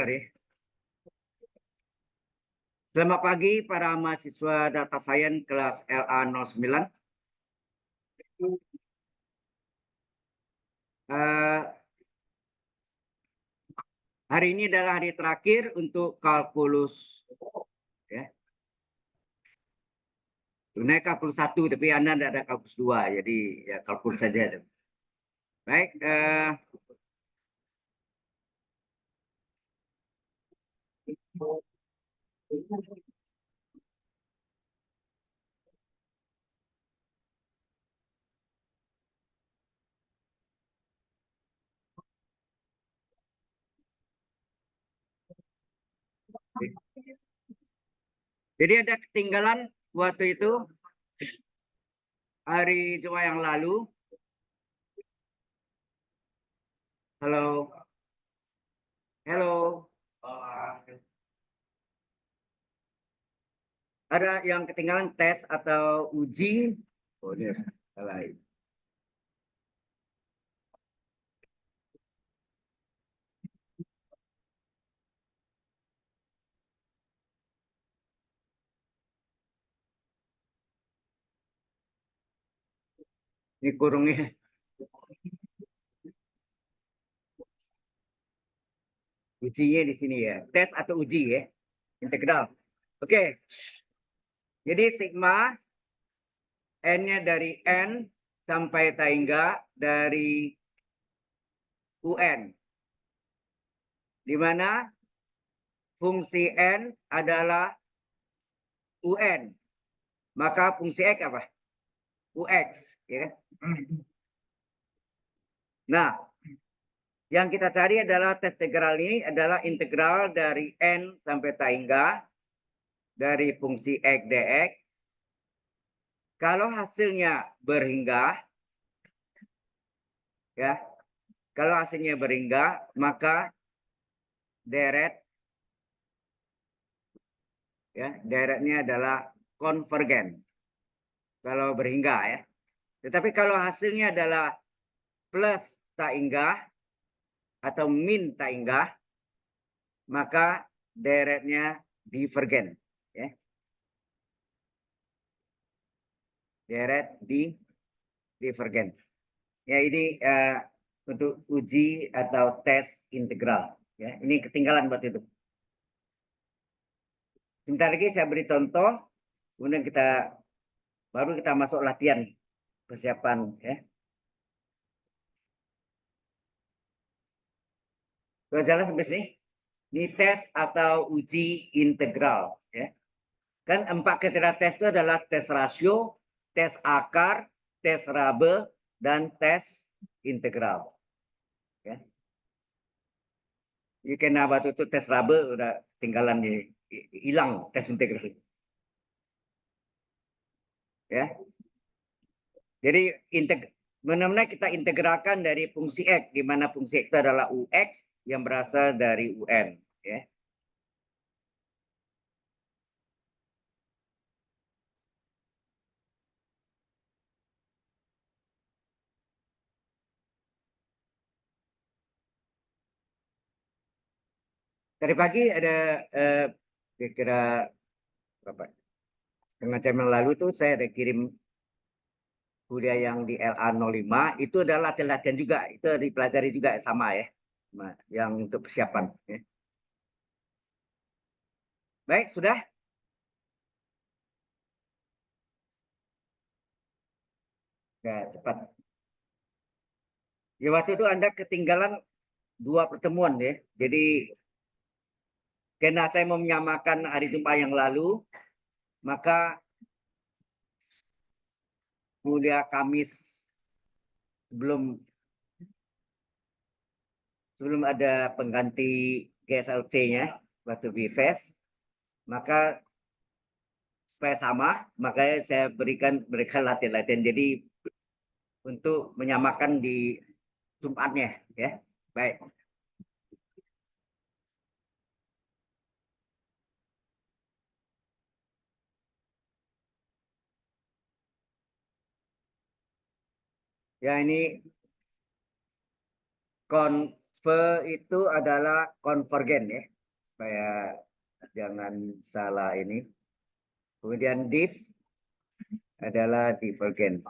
Ya. Selamat pagi para mahasiswa Data Science kelas LA09. Hari ini adalah hari terakhir untuk kalkulus. Ya. Sebenarnya kalkulus 1, tapi Anda tidak ada kalkulus 2, jadi ya kalkulus saja. Baik. Jadi ada ketinggalan waktu itu hari Jumat yang lalu. Halo. Halo. Ada yang ketinggalan tes atau uji? Oh, ini salah. Ini kurungnya. Ujinya di sini ya. Tes atau uji ya. Integral. Oke. Jadi sigma N-nya dari N sampai tangga dari UN. Di mana fungsi N adalah UN. Maka fungsi X apa? UX. Ya. Nah, yang kita cari adalah tes integral ini adalah integral dari N sampai tangga dari fungsi X dx. Kalau hasilnya berhingga, ya, kalau hasilnya berhingga, maka deret, ya, deretnya adalah konvergen. Kalau berhingga ya. Tetapi kalau hasilnya adalah plus tak inggah atau min tak inggah, maka deretnya divergen. Ya. Deret divergen. Ya ini untuk uji atau tes integral. Ya, ini ketinggalan buat itu. Sebentar lagi saya beri contoh, kemudian baru kita masuk latihan persiapan. Ya. Sudah jalan sampai sini? Ini tes atau uji integral. Ya. Kan 4 kriteria tes itu adalah tes rasio, tes akar, tes rabe, dan tes integral. Ya. Jadi karena waktu itu tes rabe udah tinggalan hilang tes integral. Ya. Jadi benar-benar kita integralkan dari fungsi X, di mana fungsi X itu adalah UX yang berasal dari UN. Ya. Tadi pagi ada kira-kira berapa? Setengah jam yang lalu tuh saya ada kirim kuliah yang di LA05 itu adalah latihan juga, itu dipelajari juga sama ya, yang untuk persiapan. Ya. Baik, sudah. Ya, cepat. Ya, waktu itu Anda ketinggalan 2 pertemuan ya. Jadi karena saya mau menyamakan hari Jumat yang lalu, maka kuliah Kamis sebelum ada pengganti GSLC-nya waktu BFES, maka supaya sama, makanya saya berikan latihan-latihan. Jadi untuk menyamakan di Jumatnya, ya. Baik. Ya ini itu adalah konvergen ya, supaya jangan salah ini. Kemudian div adalah divergen,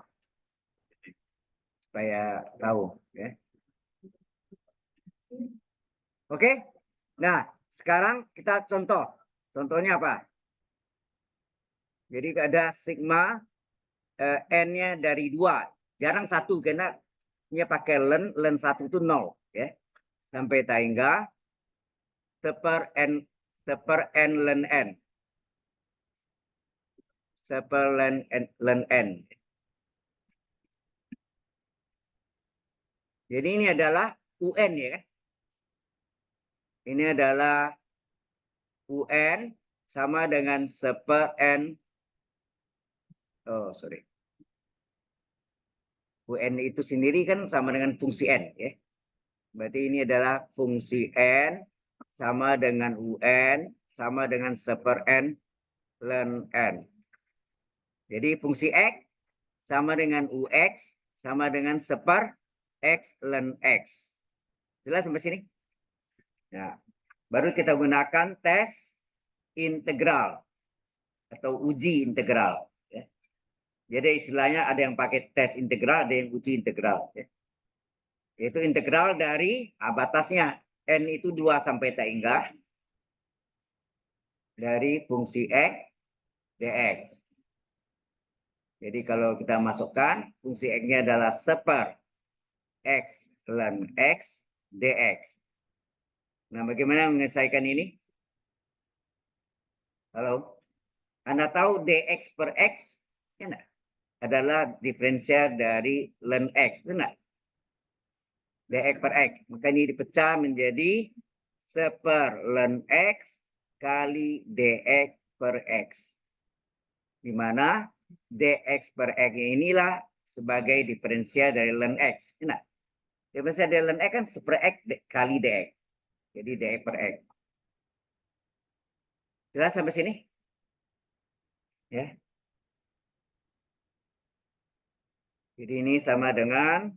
supaya tahu ya. Oke, nah sekarang kita contoh. Contohnya apa? Jadi ada sigma n-nya dari 2, jarang 1 karena ini pakai len 1 itu 0 ya. Sampai hingga seper n len n. Seper len n. Jadi ini adalah UN ya kan. Ini adalah UN sama dengan seper n. Oh sorry. UN itu sendiri kan sama dengan fungsi n ya. Berarti ini adalah fungsi n sama dengan UN sama dengan seper n len n. Jadi fungsi x sama dengan ux sama dengan seper x len x. Jelas sampai sini? Nah, baru kita gunakan tes integral atau uji integral. Ya. Jadi istilahnya ada yang pakai tes integral, ada yang uji integral. Ya. Yaitu integral dari batasnya n itu 2 sampai tak hingga dari fungsi x dx. Jadi kalau kita masukkan fungsi x-nya adalah seper x len x dx. Nah, bagaimana menyelesaikan ini? Halo? Anda tahu dx per x ya, adalah diferensial dari len x, benar? Dx per x. Maka ini dipecah menjadi seper len x kali dx per x. Di mana dx per x inilah sebagai diferensial dari len x. Benar? Diferensial dari len x kan seper x kali dx. Jadi dx per x. Jelas sampai sini? Ya. Jadi ini sama dengan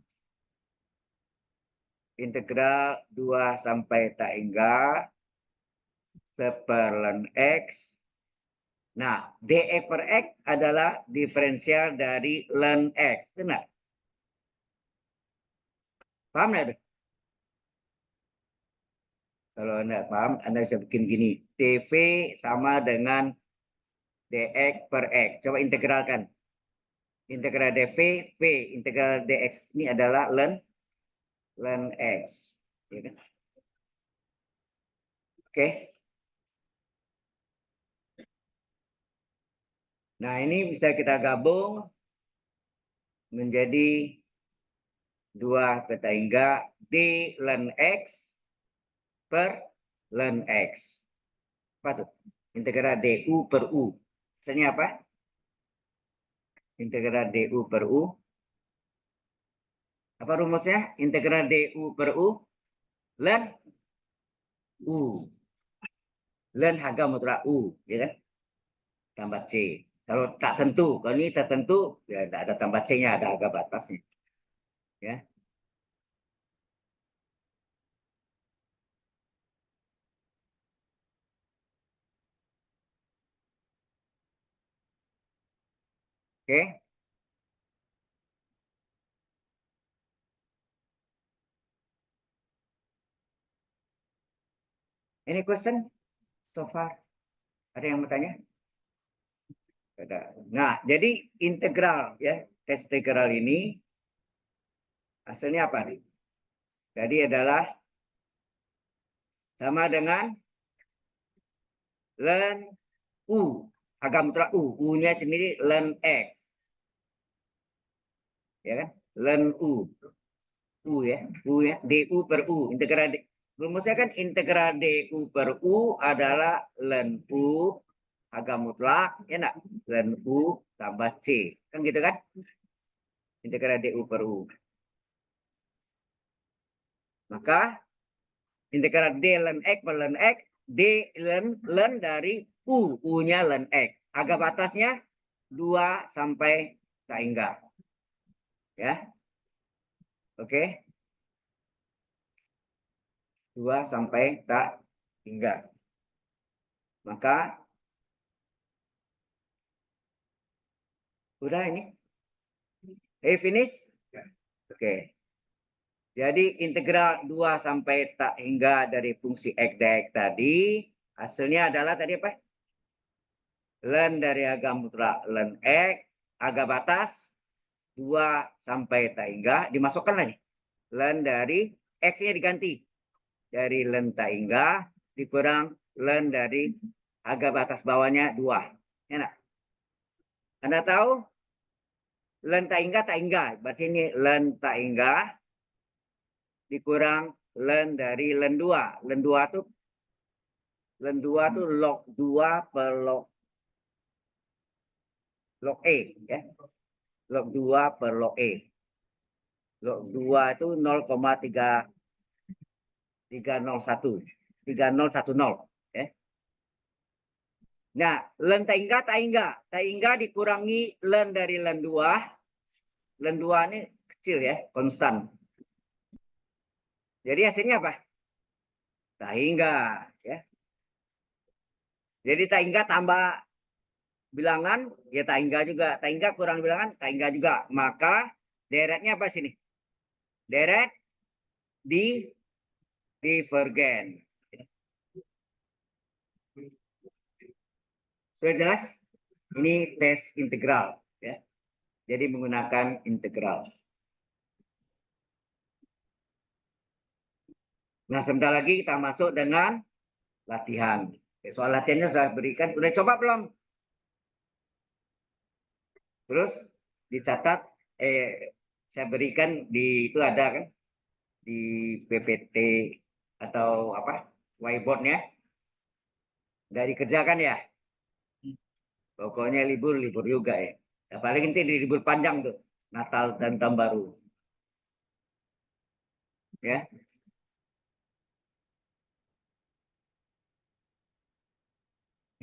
integral 2 sampai tak hingga seper len x. Nah, dx per x adalah diferensial dari len x. Benar? Paham nggak? Kalau Anda paham, Anda bisa bikin gini. dv sama dengan dx per x. Coba integralkan. Integral dv, v. Integral dx ini adalah len x. Ya kan? Oke. Nah, ini bisa kita gabung menjadi 2 peta hingga d len x per len x. Apa tuh? Integral du per u. Misalnya apa? Integral du per u. Apa rumusnya? Integral du per u. Len u. Len harga mutlak u. Ya kan? Tambah c. Kalau tak tentu. Kalau ini tertentu, ya tidak ada tambah c-nya. Ada harga batasnya. Ya. Oke. Any question so far? Ada yang mau tanya? Nah, jadi integral ya, tes integral ini hasilnya apa nih? Jadi adalah sama dengan len u, agak mutlak u, u-nya sendiri len x, ya kan? Len u ya, du per u, integral rumusnya kan integral du per u adalah len u agak mutlak, ya nak? Len u tambah c, kan gitu kan? Integral du per u. Maka integral d len x per len x, d len dari u-nya len x. Agak batasnya 2 sampai tak hingga. Ya. Oke. 2 sampai tak hingga. Maka udah ini. Finish? Oke. Jadi integral 2 sampai tak hingga dari fungsi x dx tadi hasilnya adalah tadi apa? Ln dari harga mutlak ln x harga batas 2 sampai tak hingga dimasukkan lagi. Ln dari x-nya diganti. Dari ln tak hingga dikurang ln dari harga batas bawahnya 2. Enak. Anda tahu ln tak hingga. Berarti ini ln tak hingga dikurang ln dari ln 2. Ln 2 itu log 2 per log E ya. Log 2 per log E. Log 2 itu 0,301 ya. Nah, ln tak hingga dikurangi ln dari ln 2. Ln 2 ini kecil ya, konstan. Jadi hasilnya apa? Tak hingga ya. Jadi tak hingga tambah bilangan ya tak hingga juga. Tak hingga kurang bilangan tak hingga juga. Maka deretnya apa sini? Deret di divergen. Sudah jelas? Ini tes integral ya. Jadi menggunakan integral. Nah, sebentar lagi kita masuk dengan latihan. Soal latihannya sudah berikan, sudah coba belum? Terus dicatat, saya berikan di itu ada kan di PPT atau apa whiteboardnya. Dari kerjakan ya. Pokoknya libur juga ya. Apalagi nanti di libur panjang tuh, Natal dan Tahun Baru. Ya.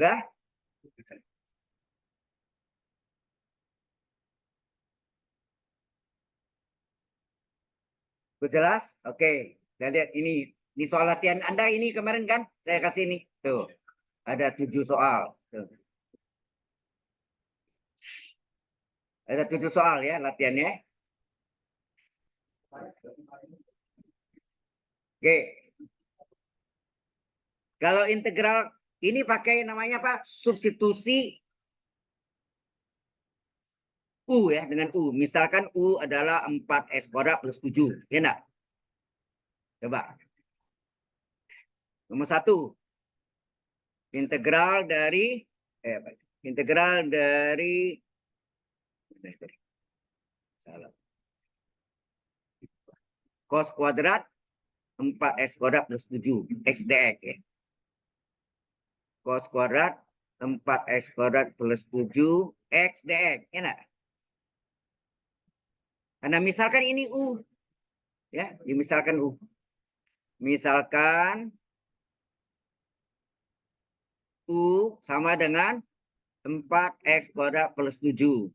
Udah? Jelas? Oke. Kita lihat ini soal latihan Anda ini kemarin kan saya kasih ini. Tuh. Ada 7 soal. Tuh. Ada 7 soal ya latihannya. Oke. Kalau integral ini pakai namanya apa? Substitusi U ya, dengan U. Misalkan U adalah 4x kuadrat plus 7. Ya enggak? Coba. Nomor 1. Integral dari cos kuadrat 4x kuadrat plus 7 x dx ya. Cos kuadrat 4x kuadrat plus 7 x dx. Ya enggak? Karena misalkan ini U. Ya, misalkan U. Misalkan U sama dengan 4x kuadrat plus 7.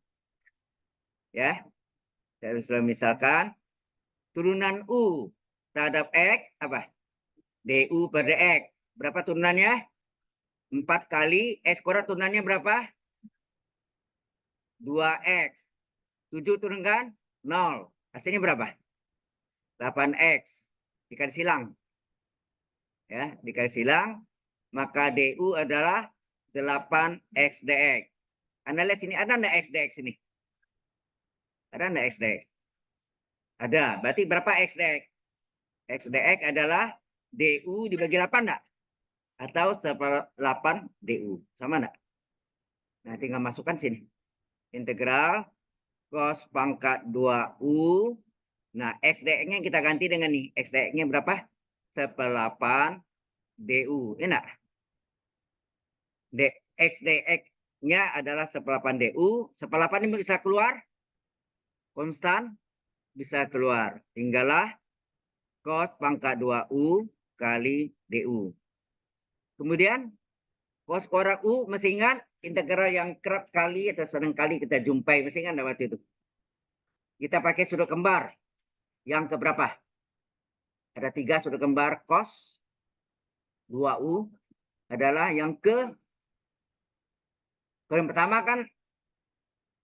Ya. Saya sudah misalkan turunan U terhadap X apa? DU per DX. Berapa turunannya? 4 kali X kuadrat turunannya berapa? 2X. 7 turunkan 0. Hasilnya berapa? 8X. Dikali silang. Ya, dikali silang. Maka DU adalah 8X DX. Anda lihat sini, ada enggak X DX ini? Ada enggak X DX? Ada. Berarti berapa X DX? X dx adalah DU dibagi 8 enggak? Atau 8 DU. Sama enggak? Nah, tinggal masukkan sini. Integral cos pangkat 2U. Nah, X dx-nya kita ganti dengan nih. X dx-nya berapa? 1/8 DU. Enak? X dx-nya adalah 1/8 DU. 1/8 ini bisa keluar? Konstan? Bisa keluar. Tinggallah cos pangkat 2U kali DU. Kemudian cos kuadrat U, masih ingat integral yang kerap kali atau sering kali kita jumpai, masih ingat waktu itu? Kita pakai sudut kembar yang keberapa? Ada 3 sudut kembar cos 2U adalah yang kalau yang pertama kan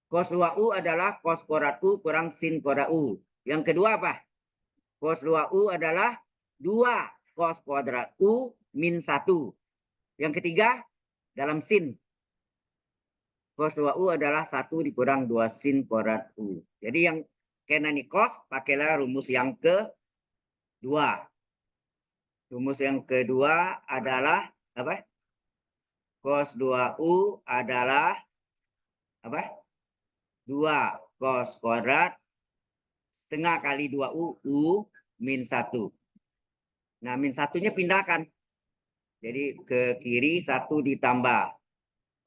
cos 2U adalah cos kuadrat U kurang sin kuadrat U. Yang kedua apa? Cos 2U adalah 2 cos kuadrat U min 1. Yang ketiga, dalam sin. Cos 2U adalah 1 dikurang 2 sin kuadrat U. Jadi yang kena nih cos, pakailah rumus yang kedua. Rumus yang kedua adalah apa? Cos 2U adalah apa? 2 cos kuadrat setengah kali 2U, U min 1. Nah, min 1-nya pindahkan. Jadi ke kiri 1 ditambah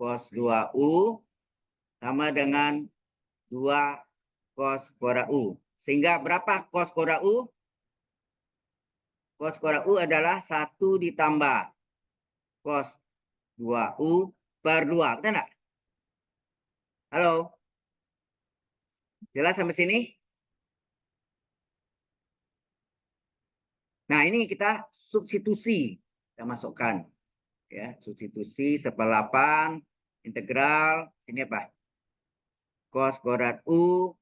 cos 2U sama dengan 2 cos kuadrat U. Sehingga berapa cos kuadrat U? Cos kuadrat U adalah 1 ditambah cos 2U per 2. Betul enggak? Halo? Jelas sampai sini? Nah, ini kita substitusi. Kita masukkan. Ya, substitusi 1/8 integral. Ini apa? Cos kuadrat U.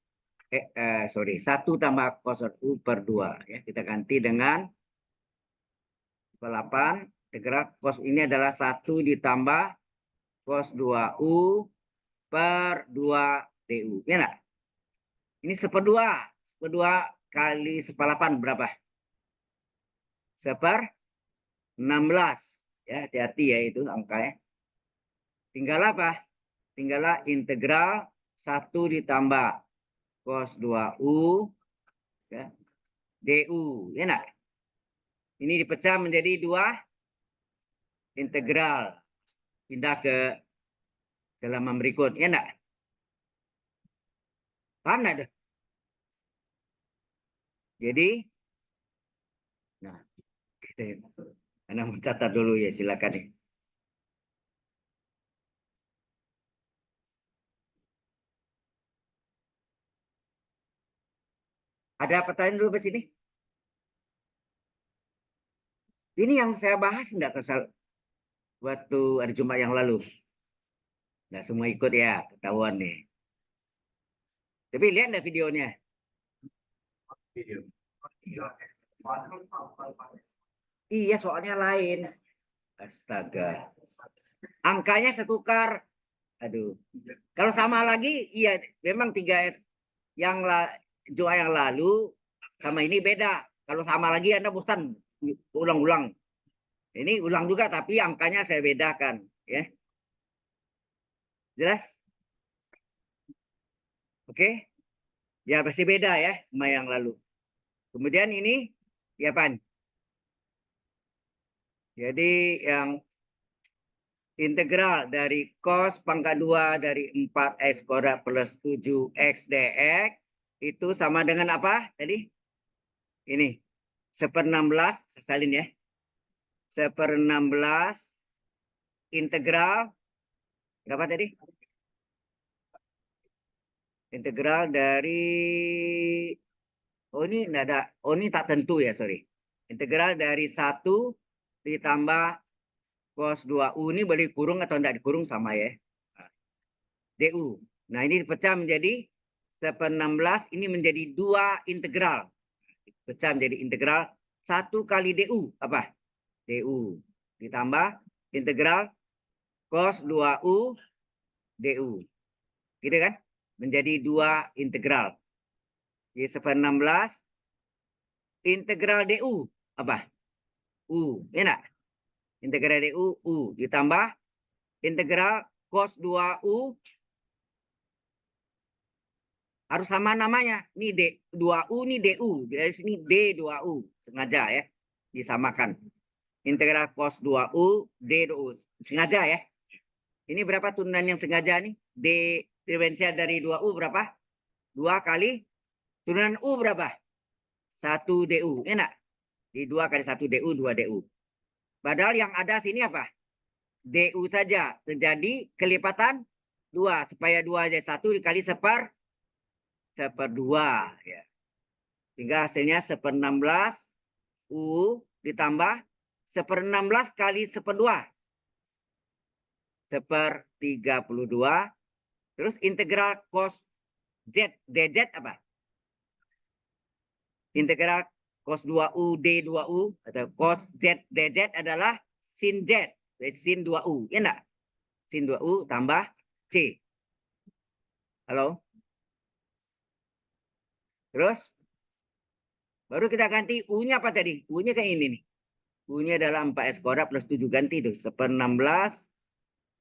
1 tambah cos kuadrat U per 2. Ya, kita ganti dengan 1/8 integral cos ini adalah 1 ditambah cos 2U per 2 DU. Ya enggak? Ini 1/2. 1/2 kali 1/8 berapa? 1/16. Ya, hati-hati ya itu angkanya. Tinggal apa? Tinggallah integral 1 ditambah cos 2U ya, DU. Ya enggak? Ini dipecah menjadi 2 integral. Pindah ke halaman berikut. Ya enggak? Paham enggak? Jadi, nah, kita Anda mencatat dulu ya, silakan nih. Ada pertanyaan dulu ke sini? Ini yang saya bahas enggak kesal waktu hari Jumat yang lalu. Enggak semua ikut ya, ketahuan nih. Tapi lihat enggak videonya? Video. Iya, soalnya lain. Astaga. Angkanya setukar. Aduh. Kalau sama lagi, iya memang 3 yang Jumat yang lalu sama ini beda. Kalau sama lagi Anda bosan ulang-ulang. Ini ulang juga tapi angkanya saya bedakan, ya. Jelas? Oke? Ya pasti beda ya sama yang lalu. Kemudian ini ya Pan. Jadi yang integral dari cos pangkat 2 dari 4x kuadrat plus 7x dx itu sama dengan apa tadi? Ini 1/16, saya salin ya. 1/16 integral berapa tadi? Integral dari ini enggak ada. Ini tak tentu ya, sorry. Integral dari 1 ditambah cos 2U ini boleh dikurung atau enggak dikurung sama ya. DU. Nah, ini dipecah menjadi 1/16 ini menjadi 2 integral. Pecah menjadi integral 1 kali DU apa? DU ditambah integral cos 2U DU. Gitu kan? Menjadi 2 integral. Jadi 1/16 integral DU apa? U. Ya enggak? Integral DU U ditambah integral cos 2U harus sama namanya. Ini D2U ini DU. Dari sini D2U. Sengaja ya. Disamakan. Integral cos 2U D2U. Sengaja ya. Ini berapa turunan yang sengaja nih? D diferensial dari 2U berapa? 2 kali turunan U berapa? 1 DU. Enak? Di 2 kali 1 DU 2 DU. Padahal yang ada sini apa? DU saja. Terjadi kelipatan 2. Supaya 2 jadi 1 dikali 1/2 ya. Sehingga hasilnya 1/16 U ditambah 1/16 kali 1/2. 1/32. Terus integral cos Z dz apa? Integral cos 2U D2U atau cos Z dz adalah sin Z. Sin 2U. Ya enggak? Sin 2U tambah C. Halo? Terus? Baru kita ganti U-nya apa tadi? U-nya kayak ini nih. U-nya adalah 4x kuadrat plus 7 ganti tuh. 1/16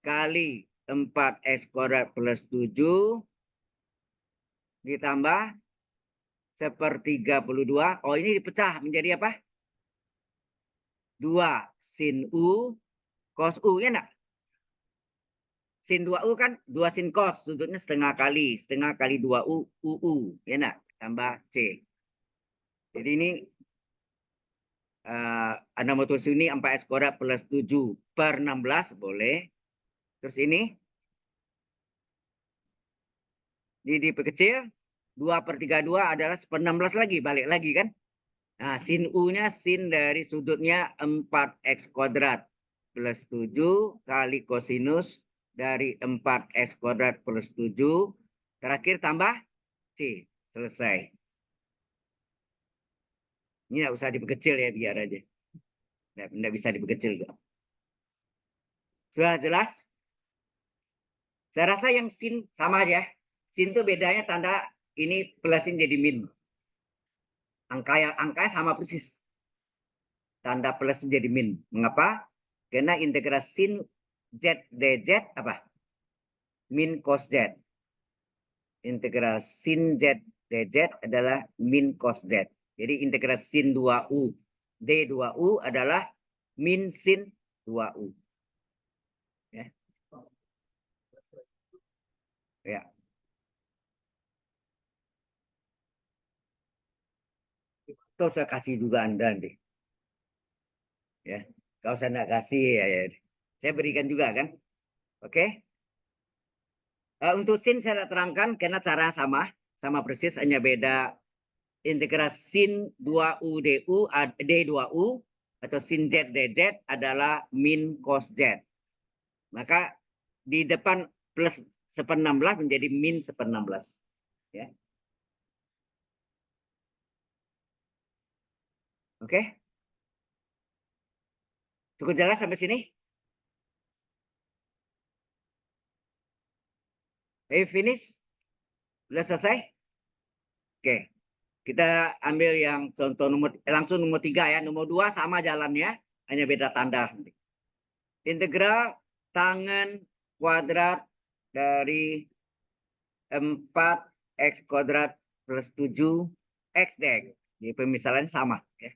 kali 4x kuadrat plus 7 ditambah 1/32. Oh, ini dipecah menjadi apa? 2 sin U cos U, ya enggak? Sin 2U kan 2 sin cos, sudutnya setengah kali 2U, UU, ya enggak? Tambah C. Jadi ini Anda mau tulis ini 4x kuadrat plus 7/16 boleh. Terus ini diperkecil 2/32 adalah 1/16 lagi, balik lagi kan. Nah, sin U-nya sin dari sudutnya 4x kuadrat plus 7 kali kosinus dari 4x kuadrat plus 7. Terakhir tambah C. Selesai. Ini nggak usah diperkecil ya, biar aja. Nggak bisa diperkecil. Sudah jelas? Saya rasa yang sin sama aja. Sin itu bedanya tanda ini plusin jadi min. Angkanya sama persis. Tanda plus jadi min. Mengapa? Karena integrasi sin Z dz apa? Min cos Z. Integral sin Z dz adalah min cos Z. Jadi integral sin 2U D2U adalah min sin 2U. Ya. Ya. Itu saya kasih juga Anda deh. Ya. Kalau saya nggak kasih ya, saya berikan juga kan. Oke. Untuk sin saya terangkan karena cara sama persis, hanya beda integral sin 2U D2U atau sin Z dz adalah min cos Z. Maka di depan plus 1/16 menjadi min 1/16. Ya. Oke. Cukup jelas sampai sini? Finish? Sudah selesai? Oke. Kita ambil yang contoh langsung nomor 3 ya. Nomor 2 sama jalannya, hanya beda tanda. Integral tangen kuadrat dari 4x kuadrat plus 7x dx. Jadi pemisalan sama. Ya.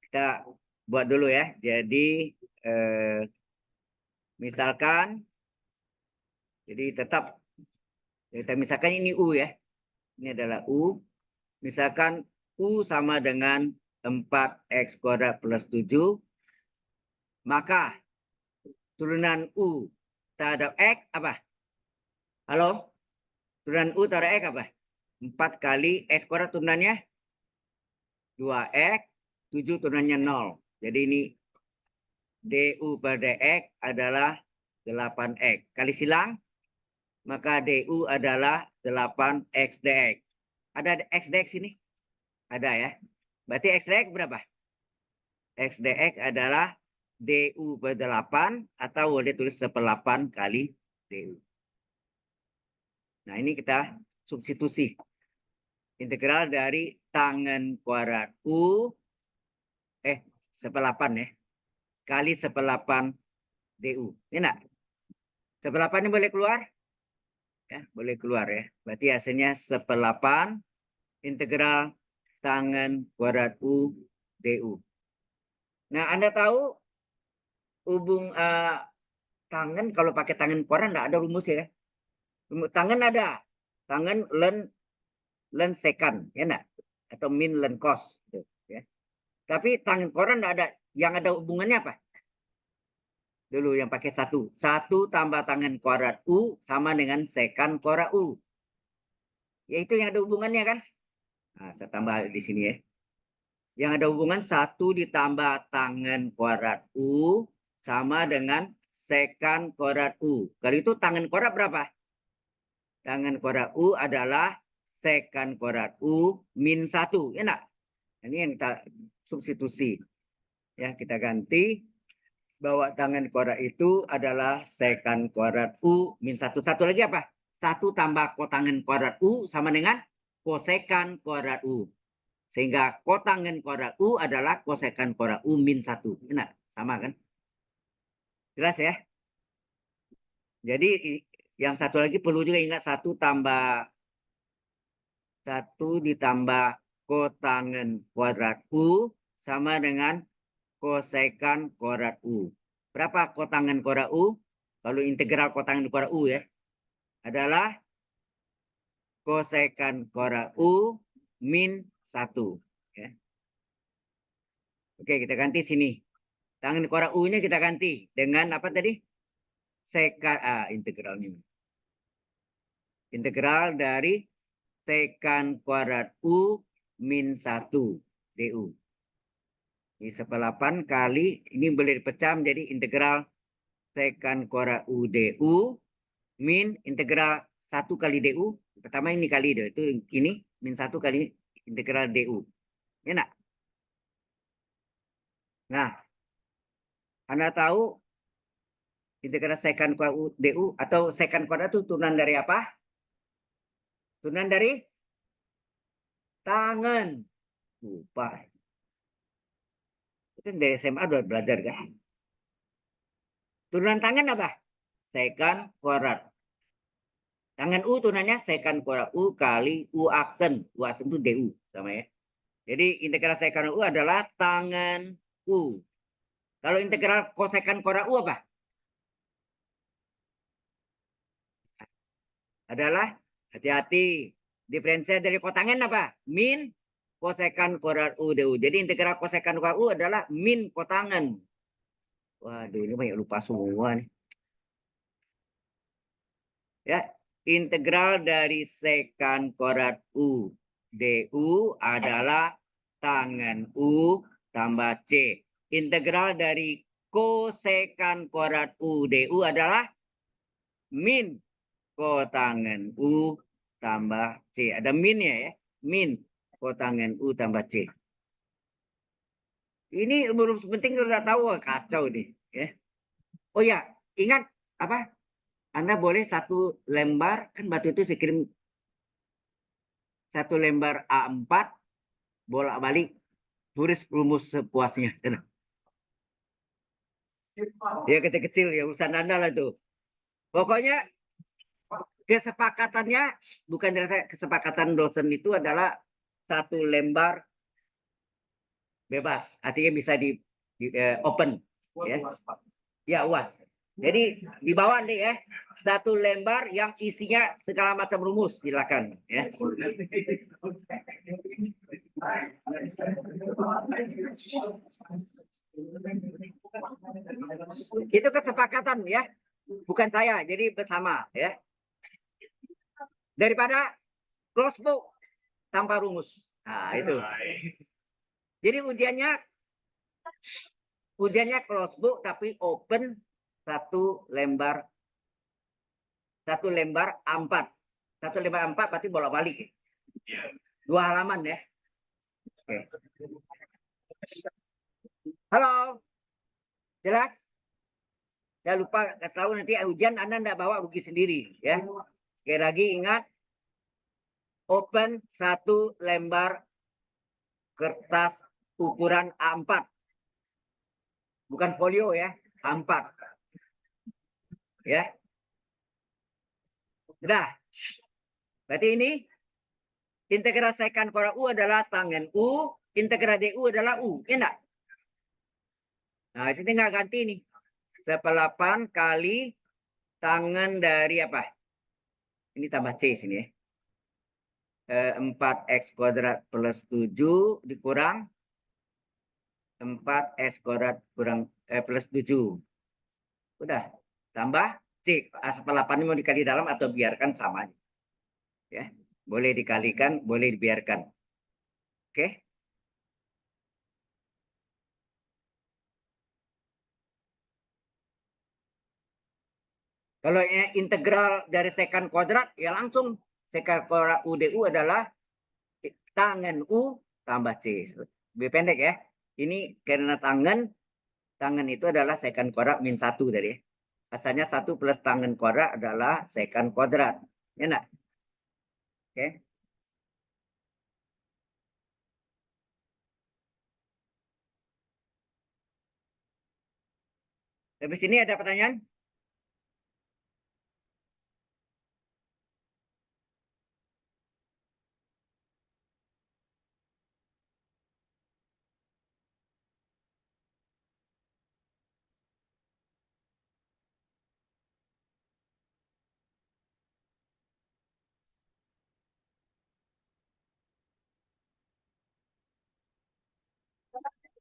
Kita buat dulu ya. Jadi misalkan, jadi tetap kita misalkan ini U ya. Ini adalah U. Misalkan U sama dengan 4x kuadrat plus 7. Maka turunan U terhadap X apa? Halo? Turunan U terhadap X apa? 4 kali X kuadrat turunannya 2X, 7 turunannya 0. Jadi ini DU per DX adalah 8X. Kali silang, maka DU adalah 8X DX. Ada X DX ini? Ada ya. Berarti X DX berapa? X DX adalah DU per 8 atau boleh tulis 1/8 kali DU. Nah, ini kita substitusi. Integral dari tangen kuadrat U 1/8 ya. Kali 1/8 DU. Ini enggak? 1/8 ini boleh keluar? Ya, boleh keluar ya. Berarti hasilnya 1/8 integral tangen kuadrat U DU. Nah, Anda tahu hubung tangen kalau pakai tangen kuadrat enggak ada rumus ya. Tangen ada. Tangen len secant, ya enggak? Atau min len cos. Gitu, ya. Tapi tangen kuadrat enggak ada. Yang ada hubungannya apa? Dulu yang pakai 1. 1 tambah tangen kuadrat U sama dengan secant kuadrat U. Ya itu yang ada hubungannya kan? Nah, saya tambah di sini ya. Yang ada hubungan 1 ditambah tangen kuadrat U sama dengan sekan kuadrat U. Kalau itu tangen kuadrat berapa? Tangen kuadrat U adalah sekan kuadrat U min 1. Ya enggak? Ini yang kita substitusi. Ya, kita ganti bahwa tangen kuadrat itu adalah sekan kuadrat U min 1. Satu lagi apa? 1 tambah kotangen kuadrat U sama dengan kosekan kuadrat U. Sehingga kotangen kuadrat U adalah kosekan kuadrat U min 1. Enak, sama kan? Jelas ya? Jadi yang satu lagi perlu juga ingat 1 ditambah kotangen kuadrat U sama dengan kosekan kuadrat U. Berapa kotangen kuadrat U? Kalau integral kotangen kuadrat U ya. Adalah kosekan kuadrat U min 1. Ya. Oke, kita ganti sini. Tangan kuadrat U-nya kita ganti dengan apa tadi? Sekan integral ini. Integral dari sekan kuadrat U min 1 DU. Ini 1/8 kali, ini boleh dipecah menjadi integral sekan kuadrat U DU min integral 1 kali DU. Pertama ini kali itu ini min 1 kali integral DU. Ya enggak? Nah, Anda tahu integral sekan kuadrat U DU atau sekan kuadrat itu turunan dari apa? Turunan dari tangan. Lupa. Itu dari SMA udah belajar kan? Turunan tangan apa? Sekan kuadrat. Tangan U turunannya sekan kuadrat U kali U aksen. U aksen itu DU sama ya. Jadi integral sekan U adalah tangan U. Kalau integral kosekan kuadrat U apa? Adalah hati-hati. Diferensial dari kotangen apa? Min kosekan kuadrat U DU. Jadi integral kosekan kuadrat U adalah min kotangen. Waduh, ini banyak lupa semua nih. Ya, integral dari sekan kuadrat U DU adalah tangen U tambah C. Integral dari kosekan kuadrat U DU adalah min kotangen U tambah C. Ada minnya ya. Min kotangen U tambah C. Ini belum penting sudah tahu, kacau nih. Ya. Oh ya, ingat apa? Anda boleh 1 lembar, kan batu itu saya kirim 1 lembar A4, bolak-balik, tulis rumus sepuasnya. Ya kecil-kecil ya, urusan Anda lah itu. Pokoknya kesepakatannya, bukan dari saya, kesepakatan dosen itu adalah 1 lembar bebas. Artinya bisa di open. Ya. Ya, UAS. Jadi dibawa nih ya, 1 lembar yang isinya segala macam rumus, silakan ya. Itu kesepakatan ya, bukan saya, jadi bersama ya. Daripada close book tanpa rumus. Nah, itu. Jadi ujiannya close book tapi open 1 lembar A4. 1 lembar A4 berarti bolak-balik. 2 halaman ya. Oke. Halo. Jelas? Saya lupa kasih tahu, nanti ujian Anda enggak bawa, rugi sendiri ya. Sekali lagi ingat, open 1 lembar kertas ukuran A4. Bukan folio ya, A4. Ya. Sudah. Berarti ini integral sekan kuadrat U adalah tangen U, integral DU adalah U. Ya enggak? Nah, itu tinggal ganti nih. 1/8 kali tangen dari apa? Ini tambah C sini ya. 4x kuadrat plus 7 dikurang 4x kuadrat kurang plus 7. Udah. Tambah C. 1/8 ini mau dikali dalam atau biarkan sama aja. Ya. Boleh dikalikan, boleh dibiarkan. Oke. Kalau integral dari sekant kuadrat, ya langsung sekant kuadrat U DU adalah tangen U tambah C. Lebih pendek ya. Ini karena tangen itu adalah sekant kuadrat min 1 tadi. Asalnya 1 plus tangen kuadrat adalah sekant kuadrat. Ya enggak? Oke. Habis ini ada pertanyaan?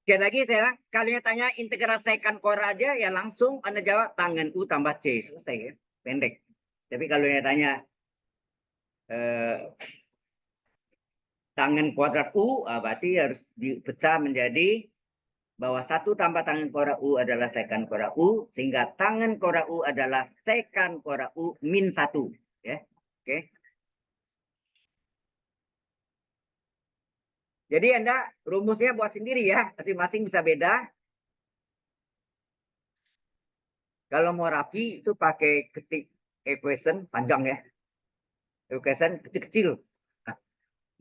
Sekali lagi saya kalau tanya integral sekant kuadrat aja ya langsung Anda jawab tangen U tambah C. Selesai ya. Pendek. Tapi kalau tanya tangen kuadrat U, berarti harus dipecah menjadi bahwa 1 tambah tangen kuadrat U adalah sekant kuadrat U, sehingga tangen kuadrat U adalah sekant kuadrat U min 1. Ya. Oke. Jadi Anda rumusnya buat sendiri ya, masing-masing bisa beda. Kalau mau rapi itu pakai ketik equation panjang ya. Equation kecil-kecil. Nah,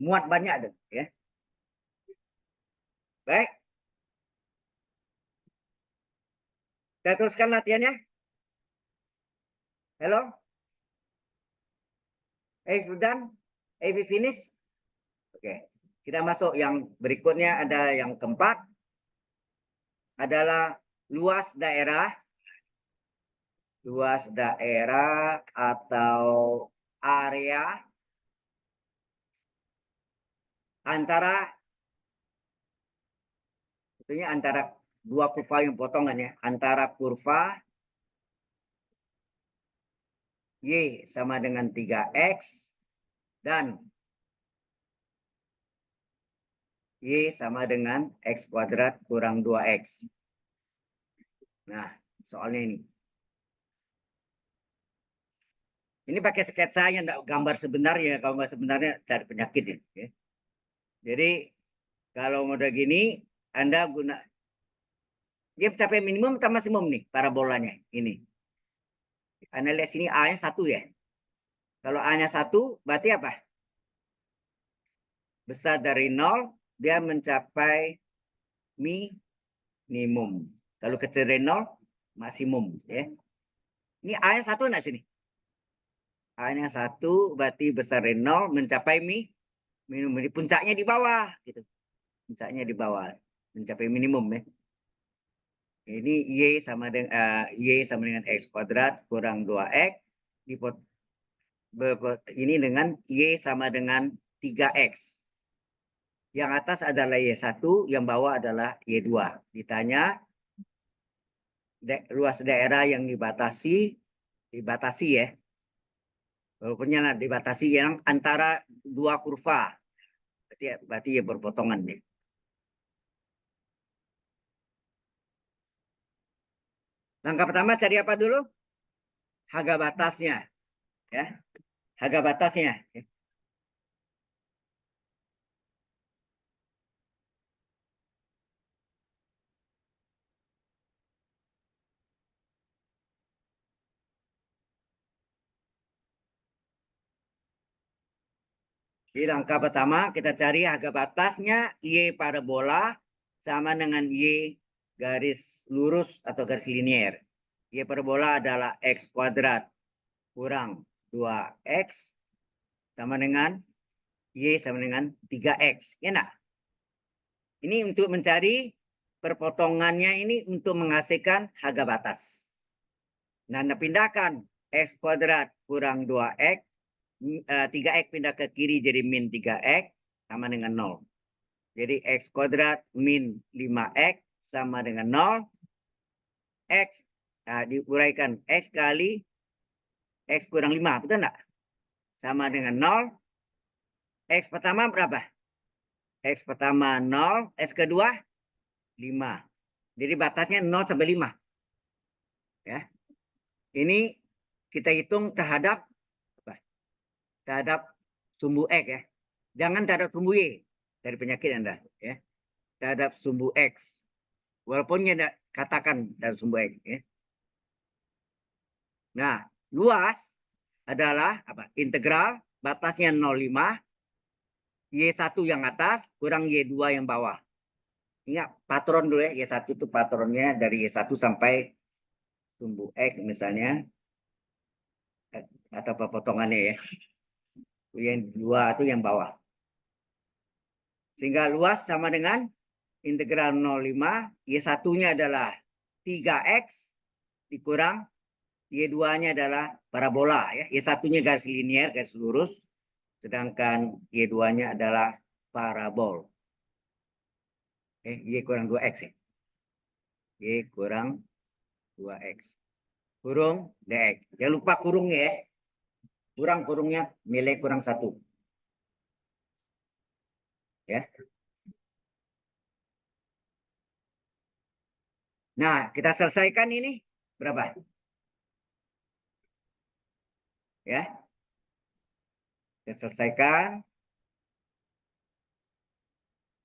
muat banyak deh ya. Baik. Kita teruskan latihannya. Hello? Sudah? We finish? Oke. Kita masuk yang berikutnya, ada yang keempat. Adalah luas daerah. Luas daerah atau area antara tentunya antara dua kurva yang potongan ya, antara kurva Y sama dengan 3X dan Y sama dengan X kuadrat kurang 2X. Nah, soalnya ini. Ini pakai sketsa yang enggak gambar sebenarnya. Gambar sebenarnya cari penyakit ya. Jadi kalau model gini, Anda guna dia mencapai minimum atau maksimum nih parabolanya ini. Anda lihat sini A-nya 1 ya. Kalau A-nya 1 berarti apa? Besar dari 0, dia mencapai minimum. Kalau kecil dari 0, maksimum ya. Ini A-nya 1 enggak sini? A-nya 1 berarti besar dari 0 mencapai minimum. Jadi puncaknya di bawah gitu. Puncaknya di bawah mencapai minimum ya. Ini Y sama dengan X kuadrat kurang 2X ini dengan Y sama dengan 3X. Yang atas adalah Y1, yang bawah adalah Y2. Ditanya luas daerah yang dibatasi ya. Walaupun dibatasi yang antara dua kurva. Berarti ya berpotongan ya. Langkah pertama cari apa dulu? Harga batasnya. Ya. Harga batasnya. Ya. Di langkah pertama kita cari harga batasnya Y parabola sama dengan Y garis lurus atau garis linier. Y parabola adalah X kuadrat kurang 2X sama dengan Y sama dengan 3X. Ya enggak? Ini untuk mencari perpotongannya ini untuk menghasilkan harga batas. Nah, Anda pindahkan X kuadrat kurang 2X, 3X pindah ke kiri jadi min 3X sama dengan 0. Jadi X kuadrat min 5X sama dengan 0. X diuraikan X kali X kurang 5, betul enggak? Sama dengan 0. X pertama berapa? X pertama 0, X kedua 5. Jadi batasnya 0 sampai 5. Ya. Ini kita hitung terhadap apa? Terhadap sumbu X ya. Jangan terhadap sumbu Y dari penyakit Anda ya. Terhadap sumbu X. Walaupun tidak katakan terhadap sumbu X ya. Nah, luas adalah apa? Integral batasnya 0,5 Y1 yang atas kurang Y2 yang bawah. Ingat patron dulu ya, Y1 itu patronnya dari Y1 sampai sumbu X misalnya, atau potongannya ya. Yang 2 itu yang bawah. Sehingga luas sama dengan integral 0,5, Y1-nya adalah 3X dikurang Y2-nya adalah parabola ya. Y1-nya garis linier, garis lurus, sedangkan Y2-nya adalah parabol. Y kurang 2X ya. Y kurang 2X. Kurung DX. Jangan lupa kurungnya ya. Kurangnya nilai kurang 1. Ya. Nah, kita selesaikan ini berapa? Ya. Kita selesaikan.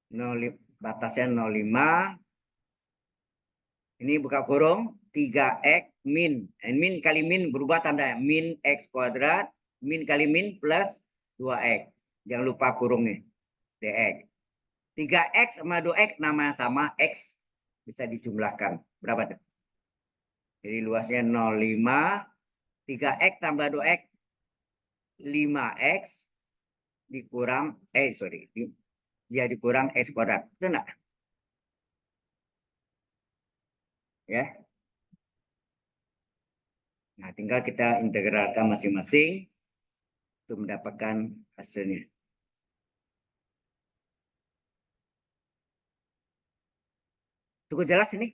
0, batasnya 0,5. Ini buka kurung 3X min. Min kali min berubah tanda. Min X kuadrat. Min kali min plus 2X. Jangan lupa kurungnya. DX. 3X sama 2X nama sama X. Bisa dijumlahkan. Berapa tuh? Jadi luasnya 0,5. 3X tambah 2X. 5X dikurang. Dia dikurang X kuadrat. Itu enggak? Ya. Nah, tinggal kita integralkan masing-masing untuk mendapatkan hasilnya. Cukup jelas ini?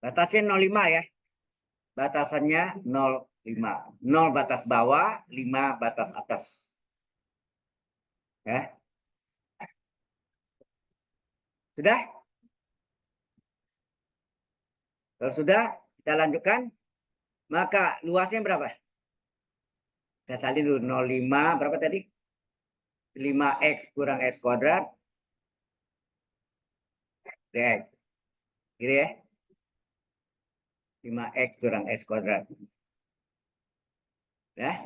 Batasnya 0,5 ya. Batasannya 0,5. 0 batas bawah, 5 batas atas. Ya. Sudah? Kalau sudah, kita lanjutkan. Maka luasnya berapa? Kita salin dulu 0,5 berapa tadi? 5X kurang X kuadrat dx. Gitu ya. 5X kurang X kuadrat. Ya.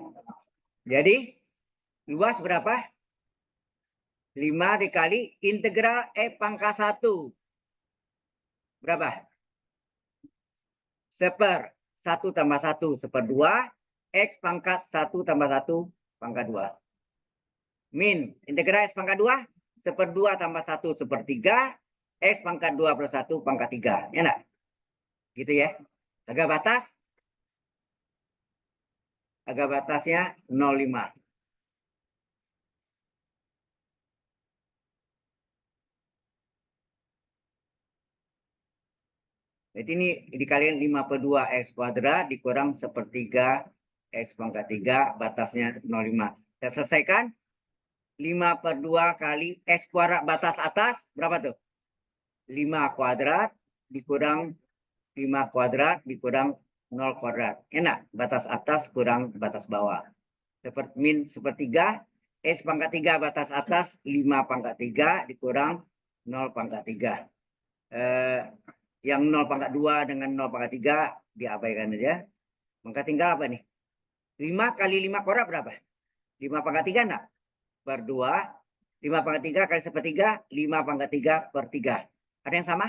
Jadi luas berapa? 5 dikali integral E pangkat 1. Berapa? Seper 1 tambah 1 seper 2. X pangkat 1 tambah 1 pangkat 2. Min integral X pangkat 2. Seper 2 tambah 1 seper 3. X pangkat 2 plus 1 pangkat 3. Ya enggak? Gitu ya. Agak batasnya 0,5. Jadi ini dikalikan 5/2 X kuadrat dikurang sepertiga X pangkat 3, batasnya 0,5. Kita selesaikan. 5/2 kali X kuadrat batas atas, berapa tuh? 5 kuadrat dikurang 5 kuadrat dikurang 0 kuadrat. Enak, batas atas kurang batas bawah. Min sepertiga, X pangkat 3 batas atas, 5 pangkat 3 dikurang 0 pangkat 3. Yang 0 pangkat 2 dengan 0 pangkat 3 diabaikan aja. Maka tinggal apa nih? 5 kali 5 kuadrat berapa? 5 pangkat 3 enggak? Per 2. 5 pangkat 3 kali sepertiga, 5 pangkat 3 per 3. Ada yang sama?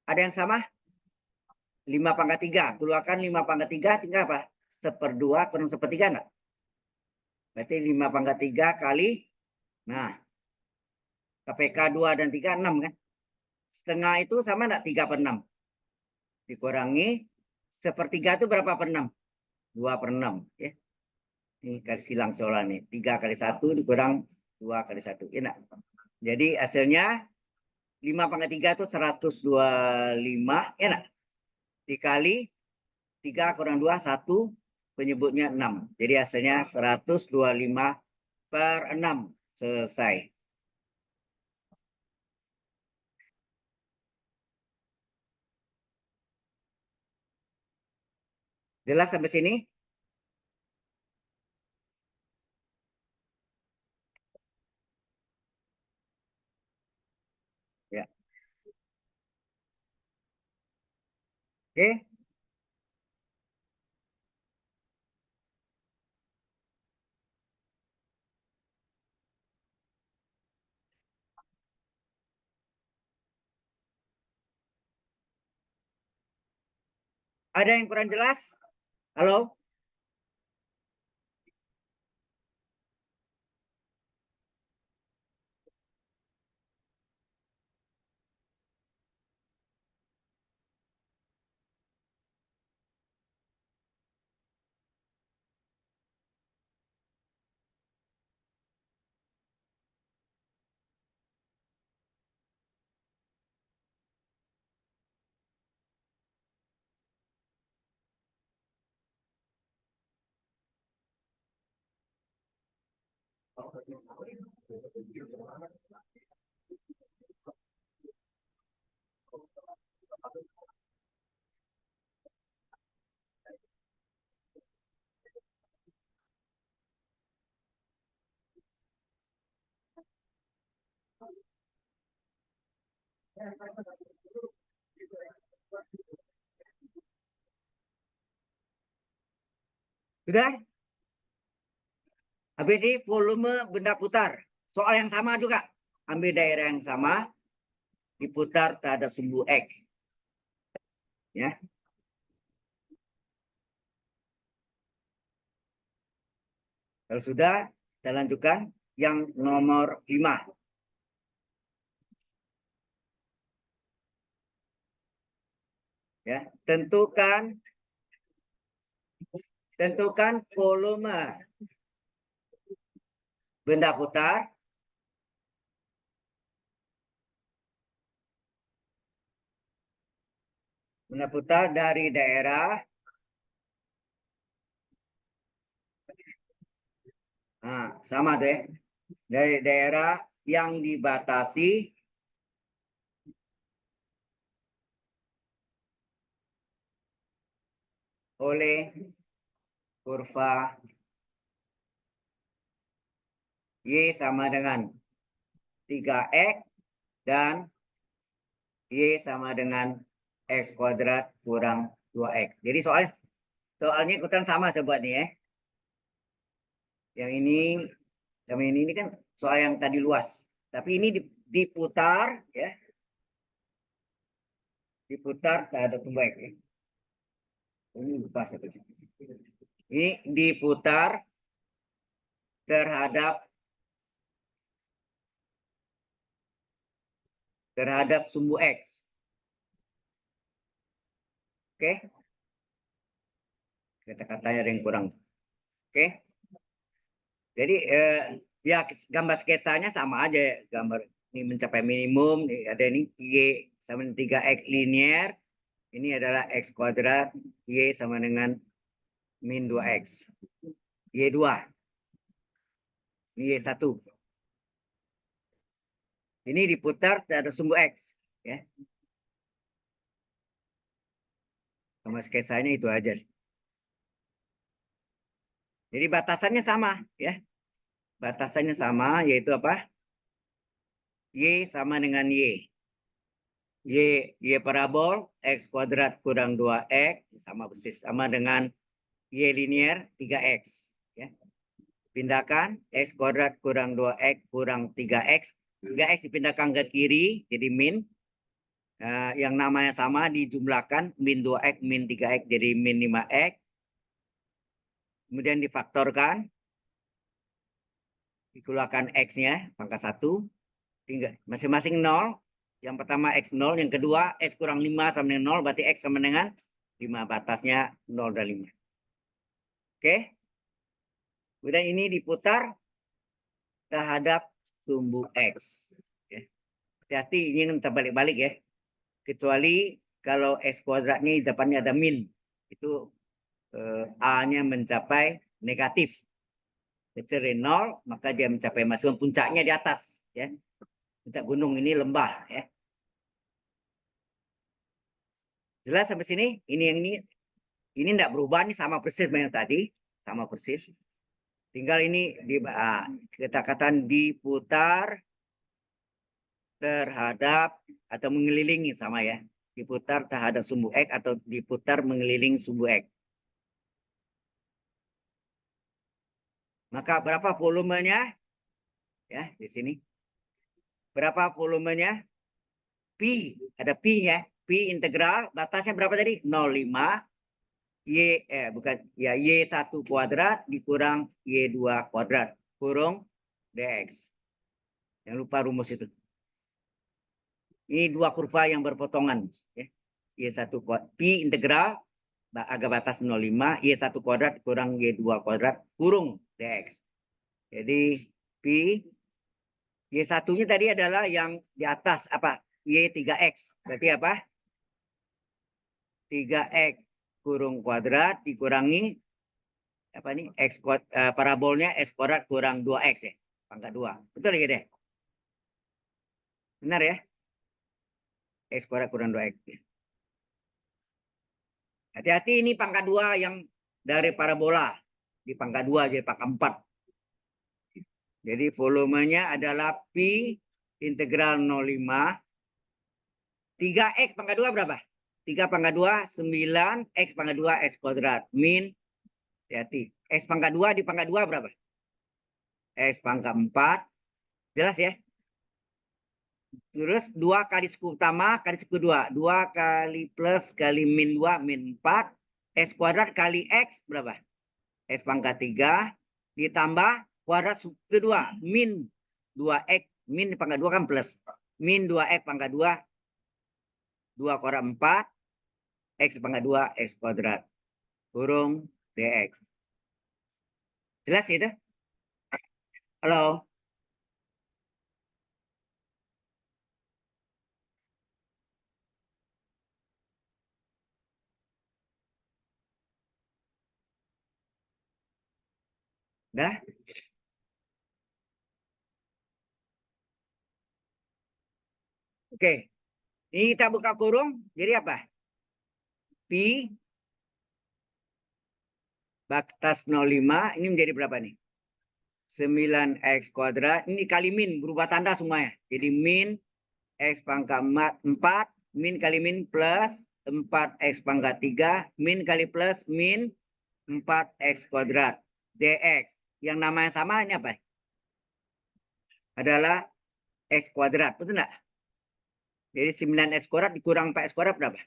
Ada yang sama? 5 pangkat 3. Keluarkan 5 pangkat 3 tinggal apa? Seper 2 kurang sepertiga enggak? Berarti 5 pangkat 3 kali. Nah, KPK 2 dan 3, 6 kan? Setengah itu sama enggak? 3/6. Dikurangi sepertiga itu berapa per 6? 2/6. Ya. Ini kali silang soal nih. 3 kali 1 dikurang 2 kali 1. Ya, enggak? Jadi hasilnya 5 pangkat 3 itu 125. Ya enggak? Dikali 3 kurang 2, 1. Penyebutnya 6. Jadi hasilnya 125/6. Selesai. Jelas sampai sini? Ya. Oke. Ada yang kurang jelas? Halo? Sudah? Habis ini volume benda putar. Soal yang sama juga. Ambil daerah yang sama, diputar terhadap sumbu X. Ya. Kalau sudah, kita lanjutkan yang nomor 5. Ya, tentukan volume benda putar dari daerah sama deh, dari daerah yang dibatasi oleh kurva Y sama dengan 3X dan Y sama dengan X kuadrat kurang 2X. Jadi soalnya ikutan sama saya buat nih ya. Yang ini kan soal yang tadi luas. Tapi ini diputar ya. Diputar terhadap sumbu X. Ya. Ini lupa satu. Ini diputar terhadap sumbu X. Oke. Kata-katanya ada yang kurang. Oke. Jadi ya gambar sketsanya sama aja. Gambar ini mencapai minimum. Ada ini Y sama dengan 3X linear. Ini adalah X kuadrat. Y sama dengan min 2X. Y2. Ini Y1. Ini diputar ada sumbu X. Ya. Gambar sketsanya itu aja. Jadi batasannya sama. Ya. Batasannya sama, yaitu apa? Y sama dengan Y. Y parabol, X kuadrat kurang 2X, sama persis. Sama dengan Y linear, 3X. Ya. Pindahkan, X kuadrat kurang 2X kurang 3X. 3X dipindahkan ke kiri, jadi min. Yang namanya sama, dijumlahkan, min 2X, min 3X, jadi min 5X. Kemudian difaktorkan, dikeluarkan X-nya, pangkat 1. Masing-masing 0. Yang pertama X0, yang kedua X kurang 5 sama dengan 0, berarti X sama dengan 5. Batasnya 0 dan 5. Oke. Kemudian ini diputar terhadap sumbu X. Hati-hati, ini kan terbalik-balik ya. Kecuali kalau X kuadrat ini depannya ada min. Itu A-nya mencapai negatif. Kecil 0, maka dia mencapai maksimum, puncaknya di atas. Ya. Puncak gunung ini lembah. Ya. Jelas sampai sini? Ini tidak berubah, ini sama persis dengan yang tadi. Sama persis. Tinggal ini kita katakan diputar terhadap atau mengelilingi, sama ya. Diputar terhadap sumbu X atau diputar mengelilingi sumbu X. Maka berapa volumenya? Ya, di sini. Berapa volumenya? Pi, ada pi ya. Pi integral, batasnya berapa tadi? 0,5 bukan ya, Y1 kuadrat dikurang Y2 kuadrat kurung dx. Jangan lupa rumus itu. Ini dua kurva yang berpotongan ya. Y1 kuadrat, pi integral agak batas 0,5 Y1 kuadrat kurang Y2 kuadrat kurung dx. Jadi pi Y1-nya tadi adalah yang di atas apa? Y3x. Berarti apa? 3x kurung kuadrat dikurangi apa nih? Parabolnya x kuadrat kurang 2x ya. Pangkat 2. Betul ya deh? Benar ya? X kuadrat kurang 2x. Hati-hati, ini pangkat 2 yang dari parabola. Di pangkat 2 jadi pangkat 4. Jadi volumenya adalah pi integral 0,5 3x pangkat 2 berapa? 3 pangkat 2 9 x pangkat 2 x kuadrat min, hati-hati, x pangkat 2 di pangkat 2 berapa? X pangkat 4. Jelas ya? Terus 2 kali suku utama kali suku 2. 2 kali plus kali min 2 min 4. X kuadrat kali X berapa? X pangkat 3 ditambah kuadrat suku kedua min 2X. Min di pangkat 2 kan plus. Min 2X pangkat 2. 2 kuadrat 4. X pangkat 2 X kuadrat. Kurung DX. Jelas itu? Halo? Dah? Oke. Ini kita buka kurung. Jadi apa? Pi batas 0,5 ini menjadi berapa nih? 9x kuadrat. Ini kali min, berubah tanda semuanya. Jadi min x pangkat 4 min kali min plus 4x pangkat 3 min kali plus min 4x kuadrat dx. Yang namanya sama ini apa? Adalah x kuadrat. Betul enggak? Jadi 9x kuadrat dikurang 4x kuadrat berapa?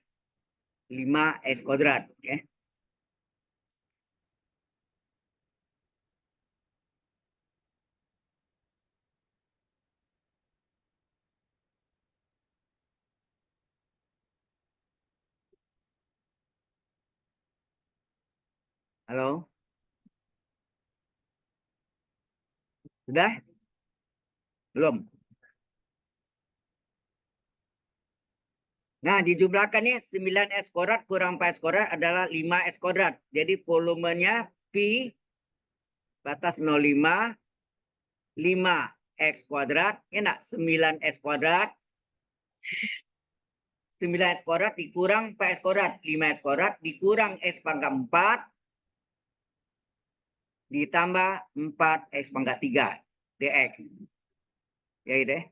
5x kuadrat. Ya. Halo? Sudah? Belum? Nah, dijumlahkan nih 9x kuadrat kurang 4x kuadrat adalah 5x kuadrat. Jadi volumenya pi batas 0,5 5x kuadrat, enak 9x kuadrat. 9x kuadrat dikurang 4x kuadrat, 5x kuadrat dikurang x pangkat 4 ditambah 4x pangkat 3 dx. Ya deh.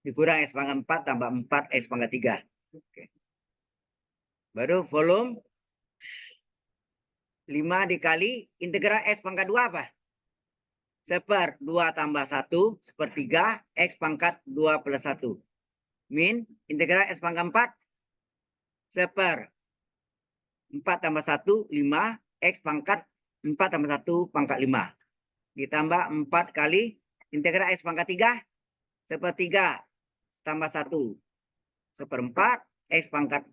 Dikurang x pangkat 4 tambah 4x pangkat 3. Oke. Baru volume 5 dikali integral x pangkat 2 apa? 1/2 tambah 1 1/3 x pangkat 2 plus 1. Min integral x pangkat 4 1/4 tambah 1 5 x pangkat 4 tambah 1 pangkat 5. Ditambah 4 kali integral x pangkat 3 1/3 tambah 1 1/4 x pangkat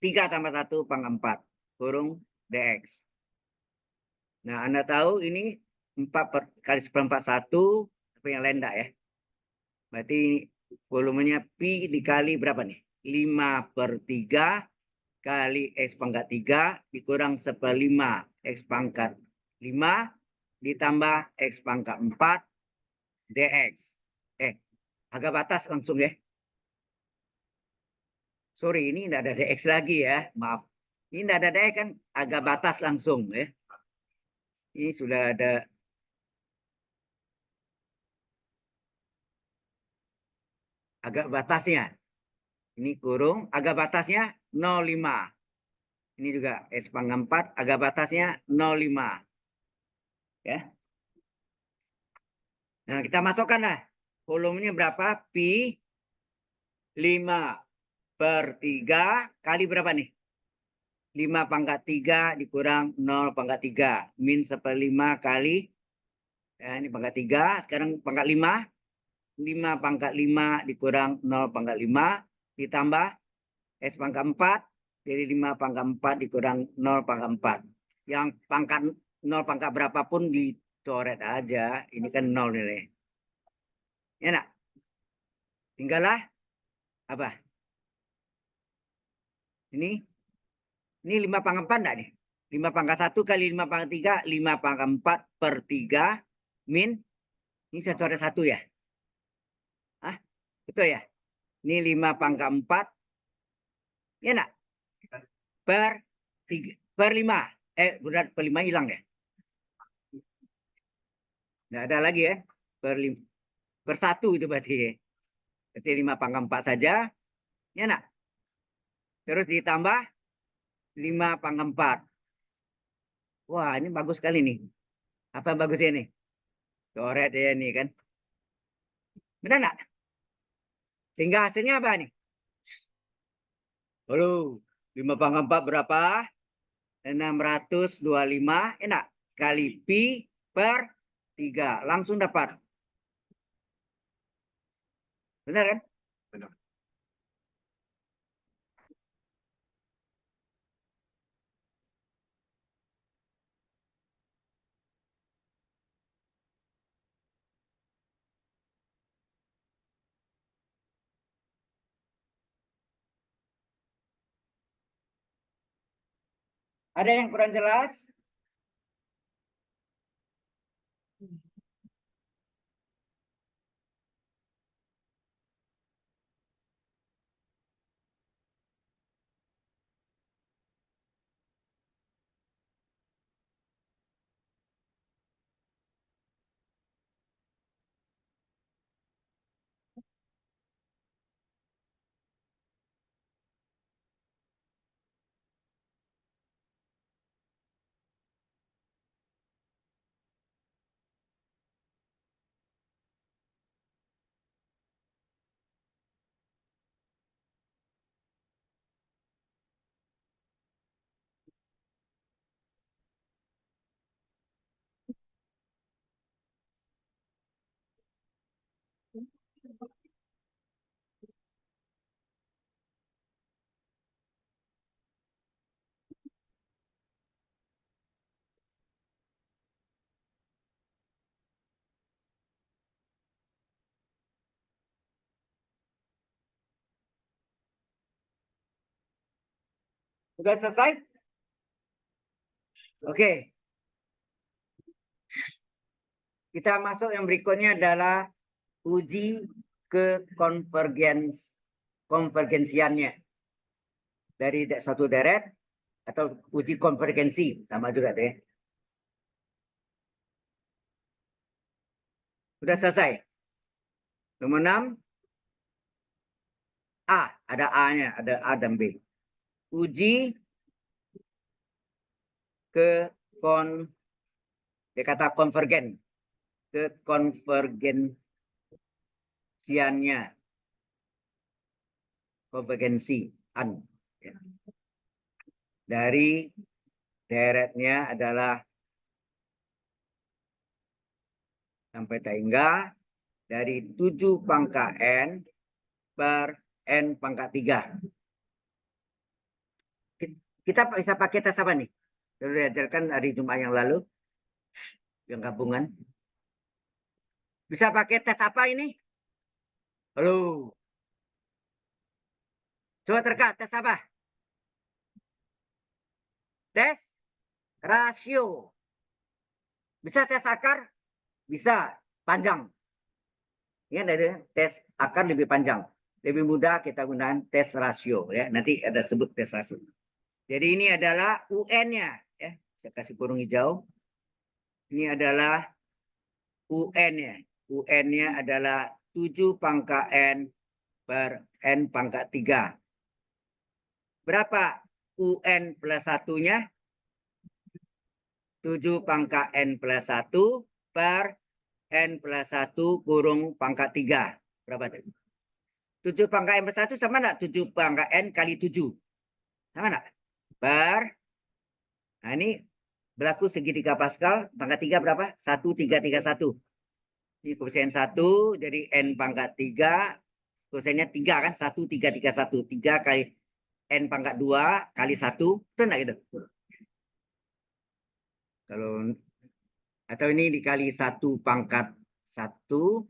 3 tambah 1 pangkat 4 kurung dx. Nah, Anda tahu ini 4 kali 1/4 1, tapi yang lain enggak ya. Berarti volumenya pi dikali berapa nih? 5/3 kali X pangkat 3 dikurang 1/5 X pangkat 5 ditambah X pangkat 4 dx. Agak batas langsung ya. Sorry, ini tidak ada dx lagi ya. Maaf. Ini tidak ada dx kan, agak batas langsung ya. Ini sudah ada agak batasnya. Ini kurung, agak batasnya 0,5. Ini juga X pangkat 4, agak batasnya 0,5. Ya. Nah, kita masukkan lah. Volumenya berapa? Pi 5/3 kali berapa nih? 5/3 dikurang 0/3. Min 1/5 kali. Ya, ini pangkat 3. Sekarang pangkat 5. 5/5 dikurang 0/5 ditambah S pangkat 4. Jadi 5/4 dikurang 0/4. Yang pangkat 0 pangkat berapapun dicoret aja. Ini kan 0 nilai. Ya nak? Tinggallah apa? Ini 5/4 enggak nih? 5/1 kali 5/3, 5/4/3 min, ini saya coret 1 ya? Ah, betul ya? Ini 5/4, ya nak? Per 3, per 5. Berat per 5 hilang ya? Nggak ada lagi ya? Per 1 itu berarti ya? Berarti 5/4 saja, ya nak? Terus ditambah 5/4. Wah, ini bagus sekali nih. Apa yang bagusnya nih? Coret ya nih kan? Benar nggak? Sehingga hasilnya apa nih? Halo, 5/4 berapa? 625, enak. Kali pi per 3. Langsung dapat. Benar kan? Benar. Ada yang kurang jelas? Sudah selesai? Oke. Kita masuk yang berikutnya adalah uji ke konvergensiannya dari satu deret atau uji konvergensi, sama juga deh. Sudah selesai. Nomor 6 A, ada A-nya, ada A dan B. Uji ke dia kata konvergen, ke konvergensian ya. Dari deretnya adalah sampai hingga dari 7 pangkat N per N pangkat 3. Kita bisa pakai tes apa nih? Sudah diajarkan hari Jumat yang lalu, yang gabungan. Bisa pakai tes apa ini? Halo. Coba terka, tes apa? tes rasio. Bisa tes akar? Bisa, panjang. Ya, dari tes akar lebih panjang. Lebih mudah kita gunakan tes rasio ya. Nanti ada sebut tes rasio. Jadi ini adalah UN-nya ya. Saya kasih kurung hijau. Ini adalah UN-nya. UN-nya adalah 7 pangkat N per N pangkat 3. Berapa UN plus 1-nya? 7 pangkat N plus 1 per N plus 1 kurung pangkat 3. Berapa itu? 7 pangkat N plus 1 sama enggak? 7 pangkat N kali 7. Sama enggak? Nah ini berlaku segitiga Pascal. Pangkat 3 berapa? 1331. Ini koefisien 1, jadi N pangkat 3. Koefisiennya 3 kan? 1331. 3 kali N pangkat 2 kali 1. Itu enggak gitu? Kalau atau ini dikali 1 pangkat 1.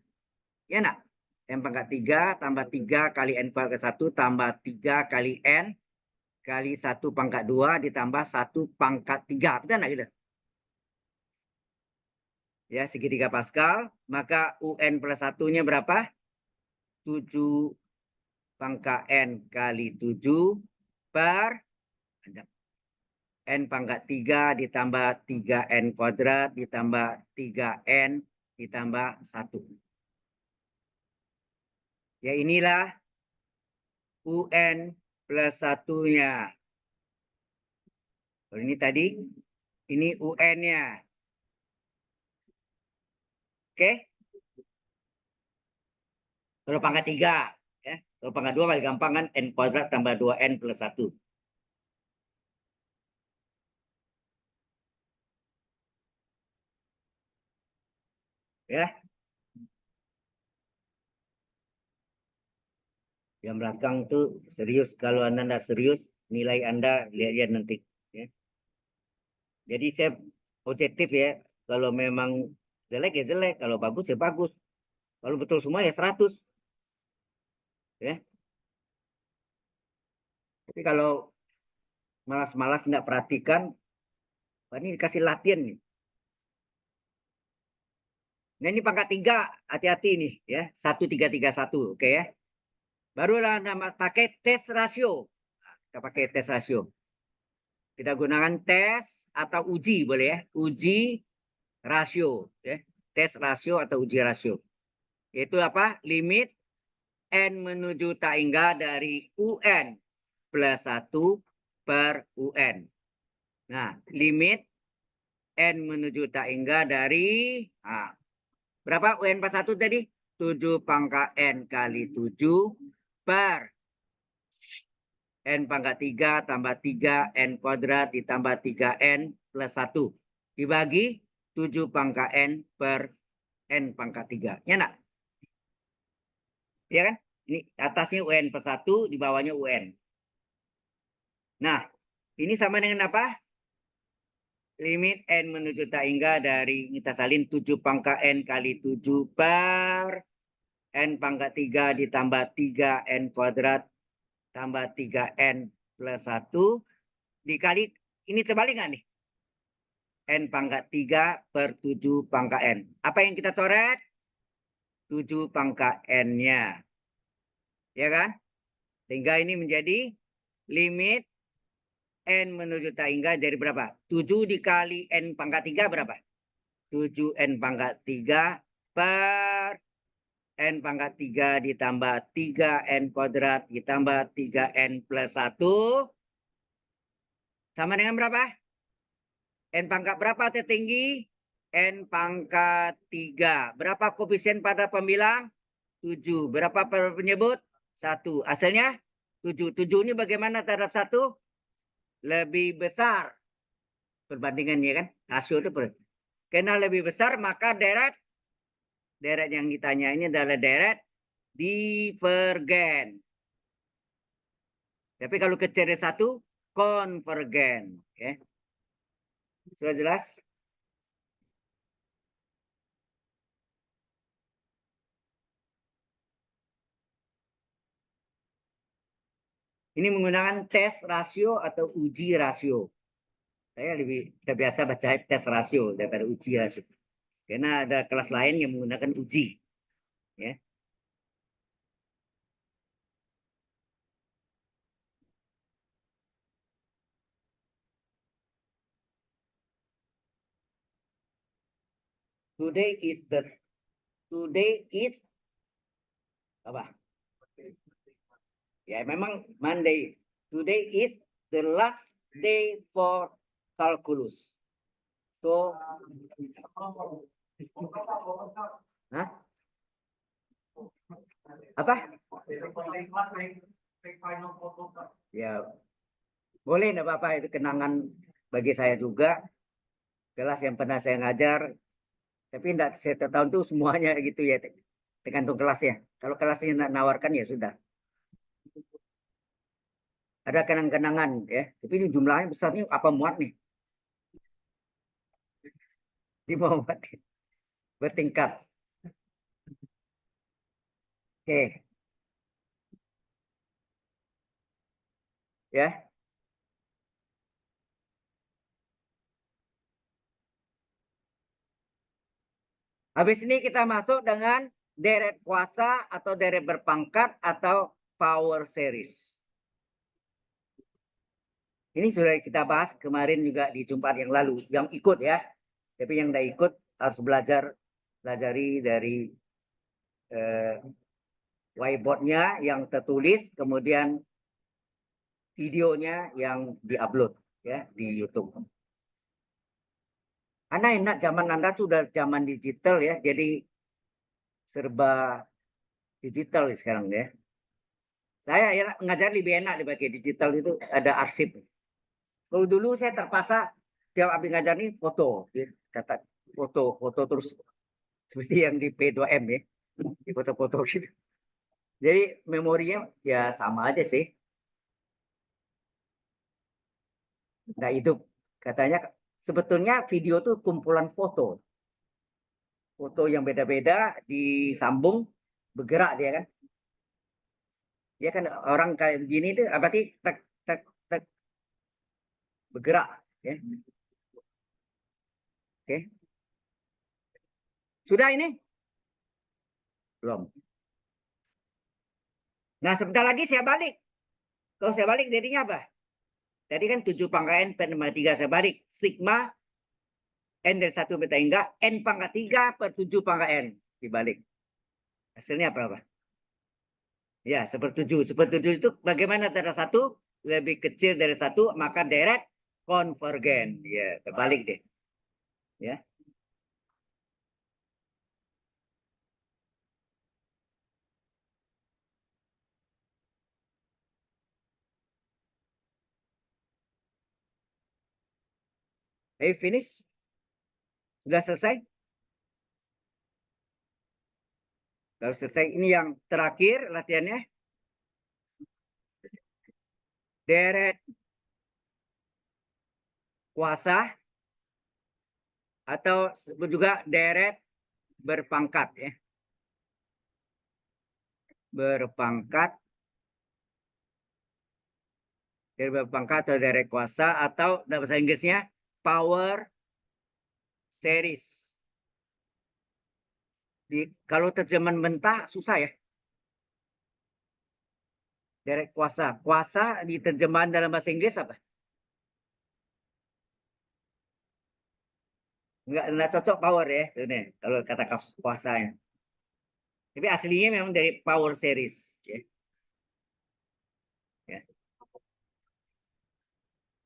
Ya enggak? N pangkat 3 tambah 3 kali N pangkat 1 tambah 3 kali N kali 1 pangkat 2 ditambah 1 pangkat 3. Betul enggak gitu? Ya, segitiga Pascal. Maka UN plus 1-nya berapa? 7 pangkat N kali 7 per N pangkat 3 ditambah 3N kuadrat ditambah 3N ditambah 1. Ya inilah UN plus 1-nya. Kalau ini tadi, ini UN-nya. Oke? Kalau pangkat 3. Ya. Kalau pangkat 2 paling gampang kan N kuadrat tambah 2N plus 1. Ya. Yang belakang tuh serius. Kalau Anda tidak serius, nilai Anda lihat nanti. Ya. Jadi saya objektif ya. Kalau memang jelek ya jelek. Kalau bagus ya bagus. Kalau betul semua ya 100. Ya. Tapi kalau malas-malas tidak perhatikan, ini dikasih latihan nih. Nah ini pangkat 3, hati-hati nih ya. 1331, oke ya. Barulah nama pakai tes rasio. Kita pakai tes rasio. Kita gunakan tes atau uji boleh ya. Uji rasio ya. Tes rasio atau uji rasio. Yaitu apa? Limit N menuju tak hingga dari UN plus 1 per UN. Nah, limit N menuju tak hingga dari berapa UN plus 1 tadi? 7 pangkat N kali 7 per N pangkat 3 tambah 3 N kuadrat ditambah 3N plus 1. Dibagi 7 pangkat N per N pangkat 3. Ya enggak? Ya kan? Ini atasnya UN plus 1, di bawahnya UN. Nah, ini sama dengan apa? Limit N menuju tak hingga dari kita salin 7 pangkat N kali 7 per N pangkat 3 ditambah 3N kuadrat tambah 3N plus 1 dikali, ini terbalik nggak nih? N pangkat 3 per 7 pangkat N. Apa yang kita coret? 7 pangkat N-nya. Ya kan? Sehingga ini menjadi limit N menuju tak hingga dari berapa? 7 dikali N pangkat 3 berapa? 7N pangkat 3 per N pangkat 3 ditambah 3N kuadrat ditambah 3N plus 1. Sama dengan berapa? N pangkat berapa tertinggi? N pangkat 3. Berapa koefisien pada pembilang? 7. Berapa penyebut? 1. Hasilnya 7. 7 ini bagaimana terhadap 1? Lebih besar. Perbandingannya kan? Rasio itu karena lebih besar maka deret yang ditanya ini adalah deret divergen. Tapi kalau kecil dari 1 konvergen. Ya. Sudah jelas? Ini menggunakan tes rasio atau uji rasio. Saya lebih terbiasa baca tes rasio daripada uji rasio. Karena ada kelas lain yang menggunakan uji. Ya. Today is apa? Ya memang Monday. Today is the last day for calculus. So, hah? Apa? Ya, boleh enggak apa-apa, itu kenangan bagi saya juga. Kelas yang pernah saya ngajar, tapi enggak setiap tahun tuh semuanya gitu ya, tergantung kelas ya. Kalau kelasnya nawarkan ya sudah. Ada kenang-kenangan ya, tapi ini jumlahnya besar nih, apa muat nih? Di bawah bertingkat. Oke, ya. Habis ini kita masuk dengan deret kuasa atau deret berpangkat atau power series. Ini sudah kita bahas kemarin juga di Jumat yang lalu, yang ikut ya. Tapi yang tidak ikut harus pelajari dari whiteboardnya yang tertulis, kemudian videonya yang diupload ya di YouTube. Karena enak, zaman Anda sudah zaman digital ya, jadi serba digital sekarang ya. Saya ya, ngajar lebih enak dibagi digital, itu ada arsip. Kalau dulu saya terpaksa tiap habis ngajar nih foto, kata foto terus seperti yang di P2M ya, di foto-foto gitu. Jadi memorinya ya sama aja sih. Nah itu katanya sebetulnya video tuh kumpulan foto, foto yang beda-beda disambung bergerak dia kan. Dia kan orang kayak begini tuh berarti tek tek tek bergerak ya. Oke. Sudah ini? Belum. Nah, sebentar lagi saya balik. Kalau saya balik jadinya apa? Tadi kan 7 pangkat N per 3 saya balik. Sigma N dari 1 beta hingga N pangkat 3 per 7 pangkat N. Dibalik. Hasilnya berapa? Ya, sepertujuh. Sepertujuh itu bagaimana antara 1 lebih kecil dari 1, maka deret konvergen. Ya, terbalik deh. Ya. Hey, finish? Sudah selesai? Kalau selesai, ini yang terakhir latihannya. Deret kuasa atau juga deret berpangkat ya. Berpangkat, deret berpangkat atau deret kuasa, atau dalam bahasa Inggrisnya power series. Kalau terjemahan mentah susah ya. Deret kuasa. Kuasa di terjemahan dalam bahasa Inggris apa? Enggak cocok power ya. Ini kalau kata kuasanya. Tapi aslinya memang dari power series. Ya. Ya.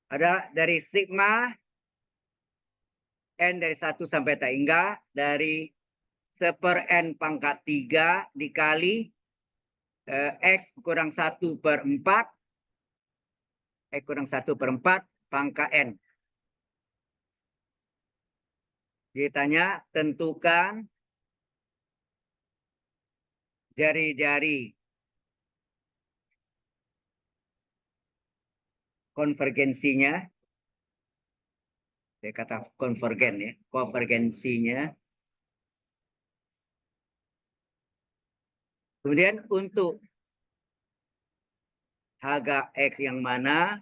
Ada dari sigma N dari 1 sampai tak hingga dari 1 N pangkat 3 dikali X kurang 1 per 4 X kurang 1 per 4 pangkat N. Ditanya tentukan jari-jari konvergensinya. Saya kata konvergen ya, konvergensinya. Kemudian untuk harga X yang mana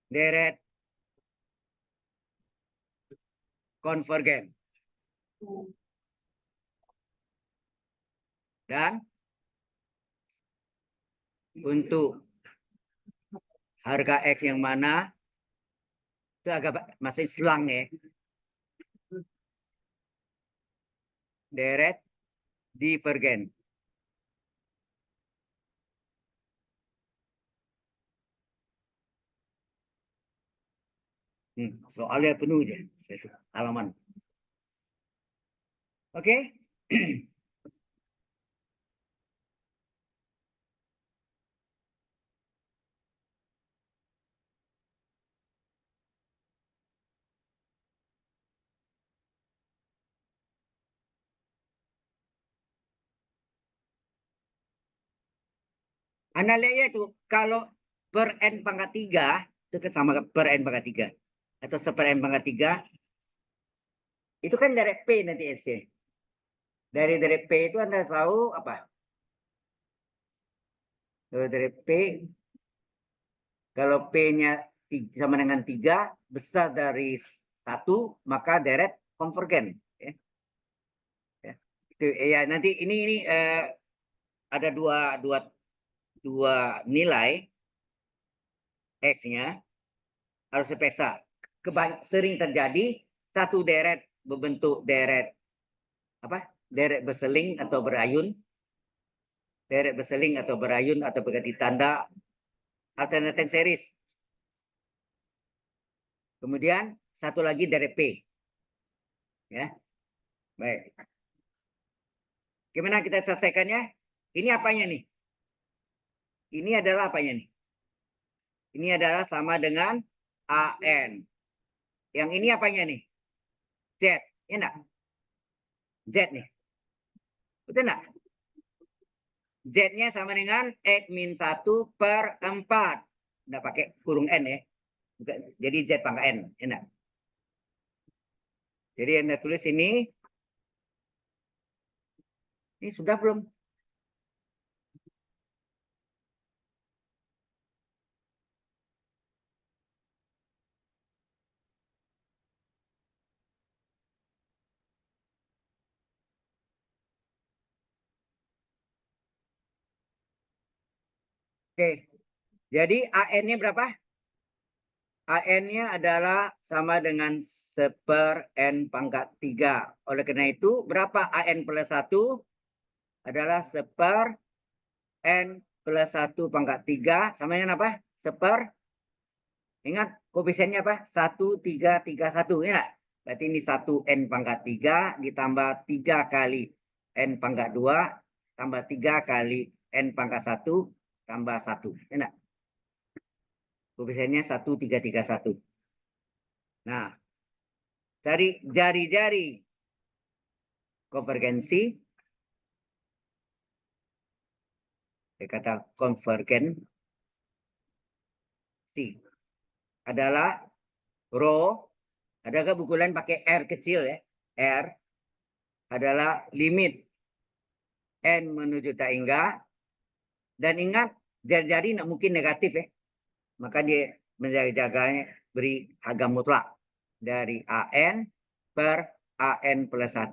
deret konvergen. Dan untuk harga X yang mana, itu agak masih selang ya. Deret divergen. Soalnya penuh aja. Halaman. Oke. Anda lihat ya itu kalau per n pangkat 3 itu sama per n pangkat 3 atau seper n pangkat 3 itu kan dari P nanti S. Dari P itu Anda tahu apa? Dari P, kalau P-nya sama dengan 3 besar dari 1 maka deret konvergen. Ya. Ya. Itu, ya nanti ini ada dua nilai X-nya harus diperiksa. Sering terjadi satu deret berbentuk deret apa? Deret berseling atau berayun. Deret berseling atau berayun atau berganti tanda alternating series. Kemudian satu lagi deret P. Ya. Baik. Gimana kita selesaikannya? Ini apanya nih? Ini adalah apanya nih? Ini adalah sama dengan AN. Yang ini apanya nih? Z. Ya enggak? Z nih. Betul enggak? Z-nya sama dengan X-1/4. Enggak pakai kurung N ya. Jadi Z pangkat N. Ya enggak? Jadi Anda tulis ini. Ini sudah belum? Oke. Jadi AN-nya berapa? AN-nya adalah sama dengan seper N pangkat 3. Oleh karena itu, berapa AN plus 1? Adalah seper N plus 1 pangkat 3. Sama dengan apa? Seper. Ingat, koefisiennya apa? 1, 3, 3, 1. Ya? Berarti ini 1 N pangkat 3 ditambah 3 kali N pangkat 2 tambah 3 kali N pangkat 1 tambah 1. Ya? Koefisiennya 1, 3, 3, 1. Nah, cari jari-jari konvergensi. Kata konvergensi adalah rho. Adakah buku lain pakai R kecil ya? R adalah limit N menuju tak hingga. Dan ingat, jari-jari tidak mungkin negatif ya. Maka dia menjaga-jaganya beri harga mutlak dari AN per AN plus 1.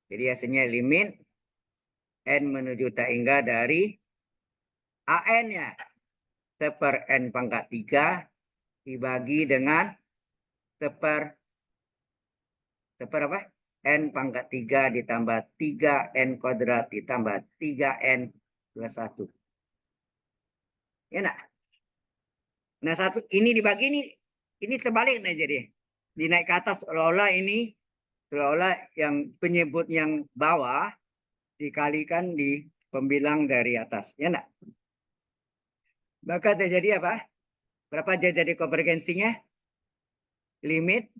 Jadi hasilnya limit N menuju tak hingga dari AN-nya seper N pangkat 3 dibagi dengan seper apa? N pangkat 3 ditambah 3N kuadrat ditambah 3N plus 1. Ya enggak? Nah, satu ini dibagi ini terbalik nih jadi. Dinaik ke atas seolah-olah yang penyebut yang bawah dikalikan di pembilang dari atas. Ya enggak? Maka terjadi apa? Berapa jadi konvergensinya? Limit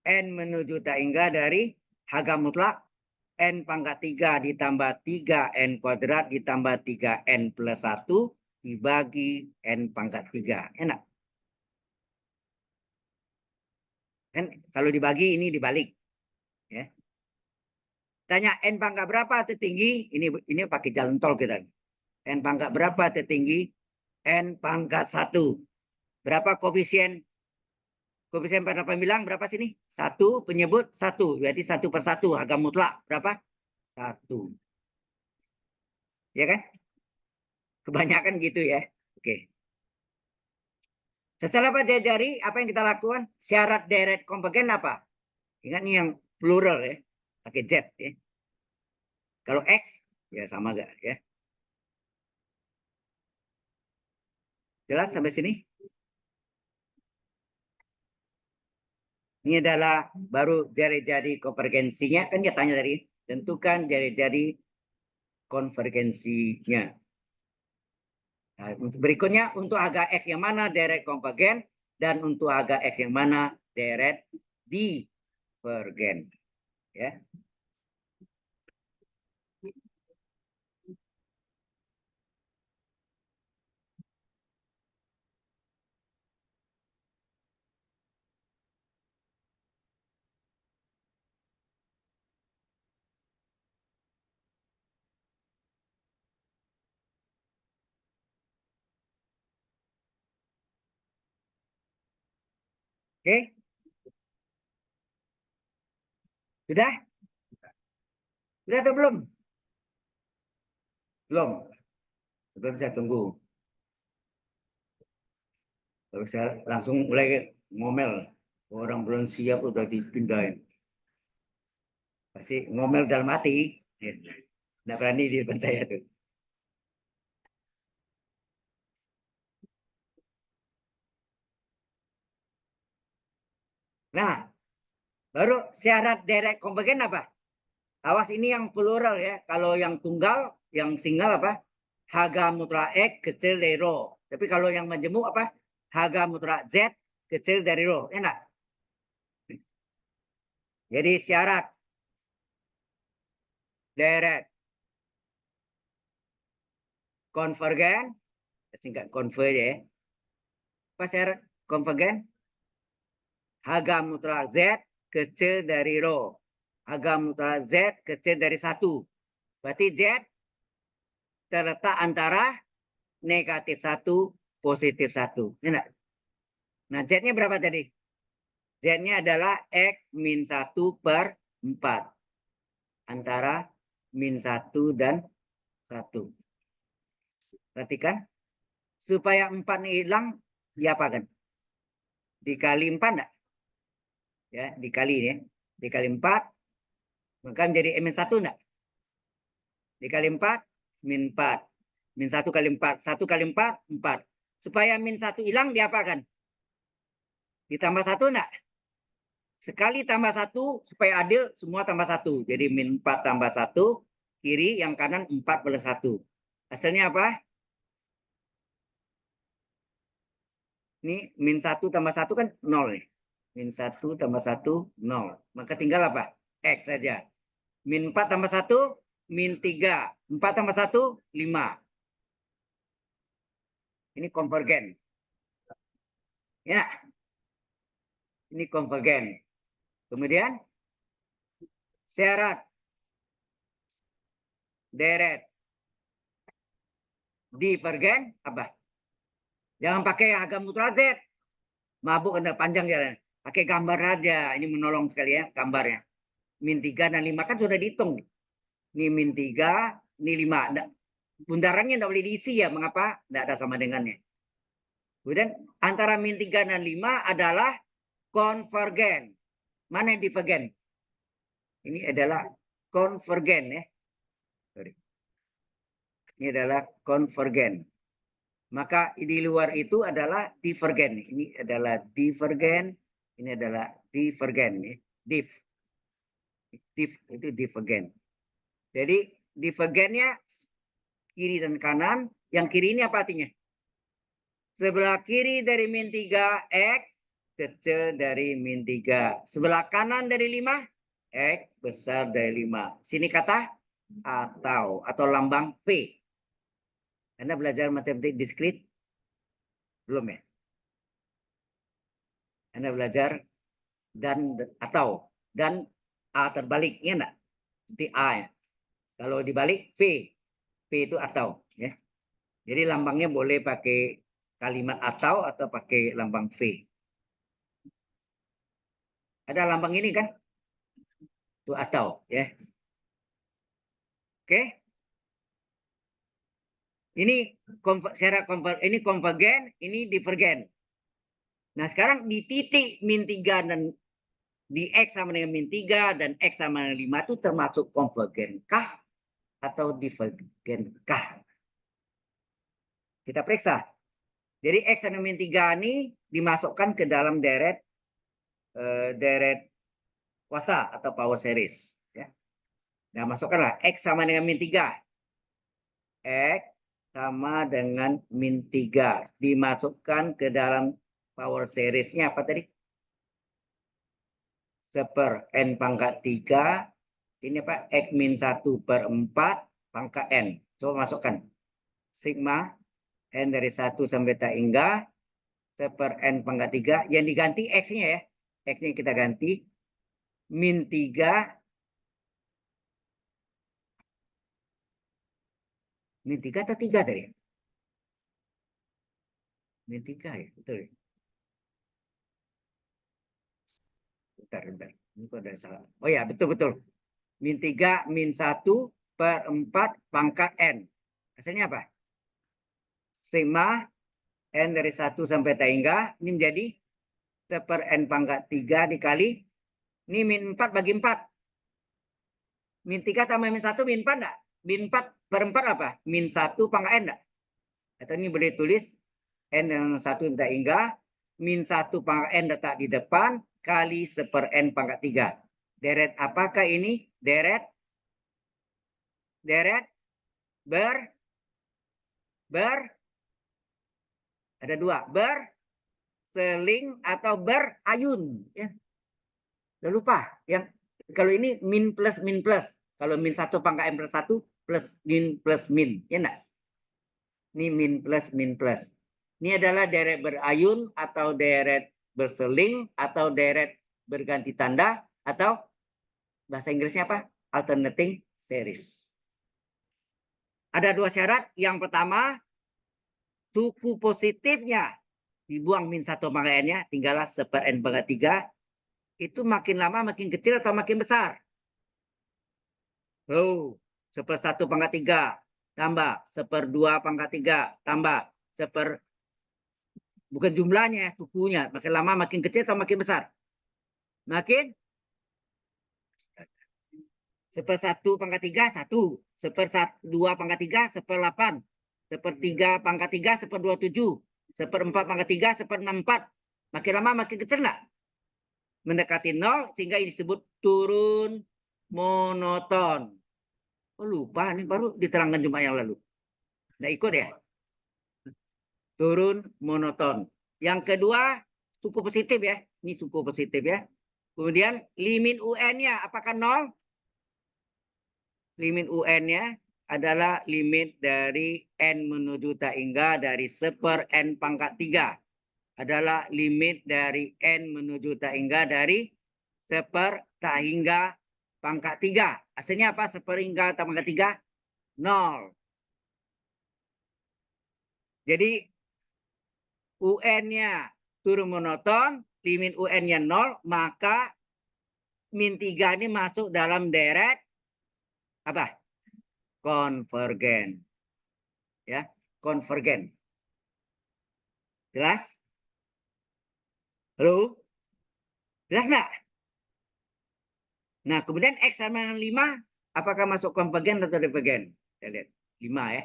N menuju tak hingga dari harga mutlak N pangkat 3 ditambah 3N kuadrat ditambah 3N plus 1 dibagi N pangkat 3. Enak. Kan kalau dibagi ini dibalik. Ya. Tanya N pangkat berapa tertinggi? Ini pakai jalan tol kita. N pangkat berapa tertinggi? N pangkat 1. Berapa koefisien penerapan bilang berapa sini? 1 penyebut 1. Berarti 1/1 harga mutlak berapa? 1. Ya kan? Kebanyakan gitu ya. Oke. Setelah pelajari apa yang kita lakukan? Syarat direct konvergen apa? Ingat nih yang plural ya. Pakai Z ya. Kalau X ya sama gak ya? Jelas sampai sini? Ini adalah baru jari-jari konvergensinya. Kan dia tanya tadi. Tentukan jari-jari konvergensinya. Nah, berikutnya untuk harga X yang mana direct konvergen dan untuk harga X yang mana direct divergen. Ya. Oke, sudah? Sudah atau belum? Belum. Belum, saya tunggu. Kalau saya langsung mulai ngomel. Orang belum siap udah dipindahin. Pasti ngomel dalam hati. Nggak berani di depan saya tuh. Nah, baru syarat direct konvergen apa? Awas ini yang plural ya. Kalau yang tunggal, yang single apa? Harga mutlak X kecil dari rho. Tapi kalau yang majemuk apa? Harga mutlak Z kecil dari rho. Enak. Jadi syarat direct konvergen, singkat konver ya. Apa syarat konvergen? Harga mutlak Z kecil dari rho. Harga mutlak Z kecil dari 1. Berarti Z terletak antara -1, +1. Enak. Nah, Z-nya berapa tadi? Z-nya adalah X min 1/4. Antara -1 dan 1. Perhatikan. Supaya 4 ini hilang, diapakan? Dikali 4 enggak? Ya, dikali ya. Dikali 4, maka menjadi min 1 enggak? Dikali 4, min 4. Min 1 kali 4. 1 kali 4, 4. Supaya min 1 hilang, diapakan? Ditambah 1 enggak? Sekali tambah 1, supaya adil, semua tambah 1. Jadi min 4 tambah 1, kiri, yang kanan 4+1. Hasilnya apa? Ini min 1 tambah 1 kan 0 nih. Min 1 tambah 1, 0. Maka tinggal apa? X saja. Min 4 tambah 1, min 3. 4 tambah 1, 5. Ini konvergen. Ya, ini konvergen. Kemudian syarat deret divergen apa? Jangan pakai harga mutlak Z. Mabuk anda panjang jalan. Pakai gambar aja. Ini menolong sekali ya gambarnya. Min 3 dan 5 kan sudah dihitung. Ini min 3, ini 5. Bundarannya tidak boleh diisi ya. Mengapa? Tidak ada sama dengannya. Kemudian antara min 3 dan 5 adalah konvergen. Mana yang divergen? Ini adalah konvergen ya. Sorry. Ini adalah konvergen. Maka di luar itu adalah divergen. Ini adalah divergen. Ini adalah divergen. Ya. Div itu divergen. Jadi divergennya kiri dan kanan. Yang kiri ini apa artinya? Sebelah kiri dari min 3 X kecil dari min 3. Sebelah kanan dari 5 X besar dari 5. Sini kata atau lambang P. Anda belajar matematik diskrit? Belum ya? Anda belajar dan atau dan A terbaliknya enggak? Seperti A ya. Kalau dibalik P. P itu atau ya. Jadi lambangnya boleh pakai kalimat atau pakai lambang V. Ada lambang ini kan? Itu atau ya. Oke. Ini ini konvergen, ini divergen. Nah, sekarang di titik min 3 dan di X sama dengan min 3 dan X sama dengan 5 itu termasuk konvergen kah atau divergen kah? Kita periksa. Jadi X sama min 3 ini dimasukkan ke dalam deret kuasa atau power series. Ya. Nah, masukkanlah X sama dengan min 3. X sama dengan min 3. Dimasukkan ke dalam power series-nya apa tadi? Seper N pangkat 3. Ini apa? X min 1 per 4 pangkat N. Coba masukkan. Sigma N dari 1 sampai tak hingga seper N pangkat 3. Yang diganti X-nya ya. X-nya kita ganti. Min 3. Min 3 atau 3 tadi? Min 3 ya, betul ya? Bentar. Ini kok ada salah. Oh ya, betul. Min 3, min 1 per 4 pangkat N. Hasilnya apa? Sigma N dari 1 sampai tak hingga. Ini menjadi seper N pangkat 3 dikali. Ini min 4 bagi 4. Min 3 tambah min 1, min 4 enggak? Min 4 per 4 apa? Min 1 pangkat N enggak? Atau ini boleh tulis N yang 1 tak hingga. Min 1 pangkat N letak di depan. Kali seper N pangkat 3. Deret apakah ini? Deret ada dua, berseling atau berayun. Ya. Udah lupa. Yang kalau ini min plus. Kalau min 1 pangkat M plus 1 plus min. Ya enggak? Ini min plus. Ini adalah deret berayun atau deret berseling atau deret berganti tanda atau bahasa Inggrisnya apa? Alternating series. Ada dua syarat. Yang pertama, suku positifnya dibuang min 1 pangkat N-nya, tinggallah seper N pangkat 3. Itu makin lama makin kecil atau makin besar? Oh, seper 1 pangkat 3 tambah seper 2 pangkat 3 tambah seper, bukan jumlahnya, sukunya. Makin lama makin kecil atau makin besar? Makin seper 1 pangkat 3 1, seper 2 pangkat 3 seper 8, seper 3 pangkat 3 seper 27, seper 4 pangkat 3 seper 64. Makin lama makin kecil enggak? Mendekati 0 sehingga ini disebut turun monoton. Oh, lupa, ini baru diterangkan Jumat yang lalu. Nggak ikut ya? Turun monoton. Yang kedua, suku positif ya. Ini suku positif ya. Kemudian limit UN-nya apakah 0? Limit UN-nya adalah limit dari N menuju tak hingga dari seper N pangkat 3. Adalah limit dari N menuju tak hingga dari seper tak hingga pangkat 3. Hasilnya apa? Seper hingga tak pangkat 3? 0. Jadi UN-nya turun monoton, limit UN-nya 0, maka min 3 ini masuk dalam deret apa? Konvergen. Ya, konvergen. Jelas? Halo? Jelas nggak? Nah, kemudian X sama dengan 5, apakah masuk konvergen atau divergen? Kita lihat. 5 ya.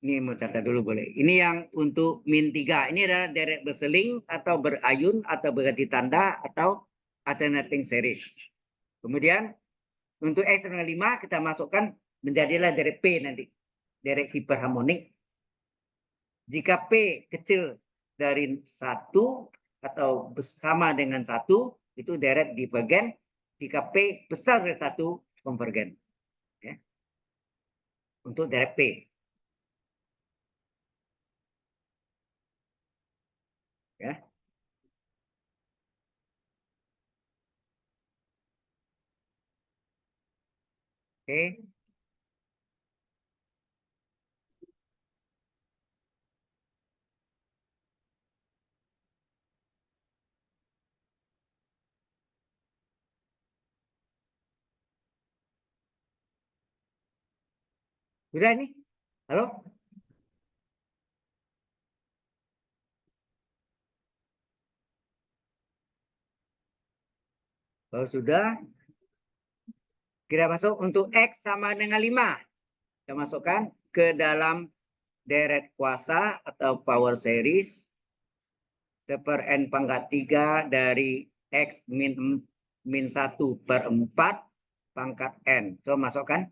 Ini mau catat dulu boleh. Ini yang untuk min 3. Ini adalah deret berseling atau berayun atau berganti tanda atau alternating series. Kemudian untuk X dengan 5 kita masukkan menjadilah deret P nanti. Deret hiperharmonik. Jika P kecil dari 1 atau sama dengan 1, itu deret divergen. Jika P besar dari 1, konvergen. Ya. Untuk deret P. Ya. Oke. Sudah ini? Halo? Kalau sudah, kita masuk untuk X sama dengan 5. Kita masukkan ke dalam deret kuasa atau power series. Seper N pangkat 3 dari X min 1/4 pangkat N. Coba masukkan.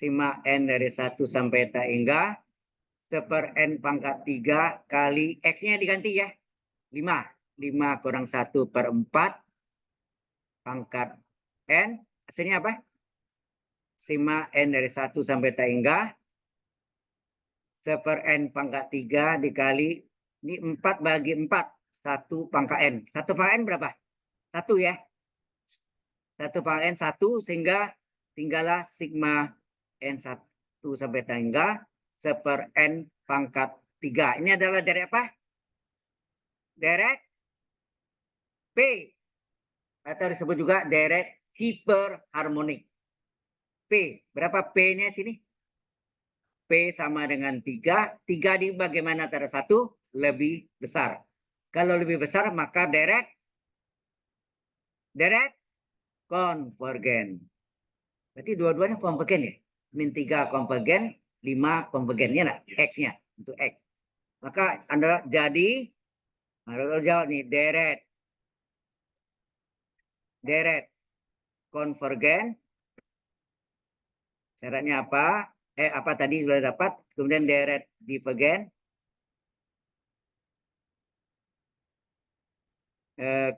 Sima N dari 1 sampai tak hingga. Seper N pangkat 3 kali X-nya diganti ya. 5. 5 kurang 1/4 pangkat N. Hasilnya apa? Sima N dari 1 sampai tak hingga. Seper N pangkat 3 dikali. Ini 4 bagi 4. 1 pangkat N. 1 pangkat N berapa? 1 ya. 1 pangkat N 1 sehingga tinggallah sigma N1 sampai tak hingga. Seper N pangkat 3. Ini adalah dari apa? Deret P. Atau disebut juga deret hiperharmonik. P. Berapa P-nya sini? P sama dengan 3. 3 di bagaimana antara 1? Lebih besar. Kalau lebih besar maka deret konvergen. Berarti dua-duanya konvergen ya. Min 3 konvergen, 5 konvergen. Ya nak? X-nya. Untuk X. Maka Anda jadi, harus jawab nih, deret konvergen. Syaratnya apa? Apa tadi sudah dapat? Kemudian deret divergen.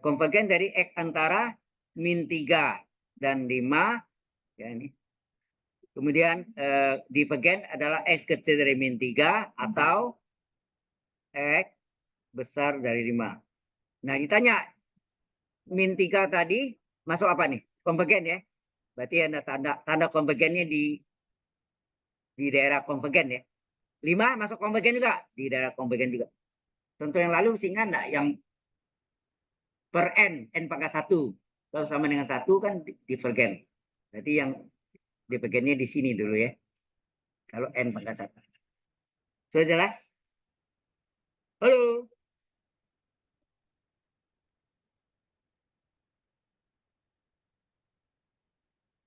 Konvergen dari X antara min 3 dan 5. Ya, ini. Kemudian divergen adalah X kecil dari min 3 atau X besar dari 5. Nah, ditanya min 3 tadi masuk apa nih? Konvergen ya. Berarti ada tanda konvergennya di daerah konvergen ya. 5 masuk konvergen juga, di daerah konvergen juga. Contoh yang lalu masih ingat enggak yang per N pangkat 1. Kalau sama dengan 1 kan divergen. Berarti yang divergennya di sini dulu ya. Kalau N pangkat 1. Sudah jelas? Halo?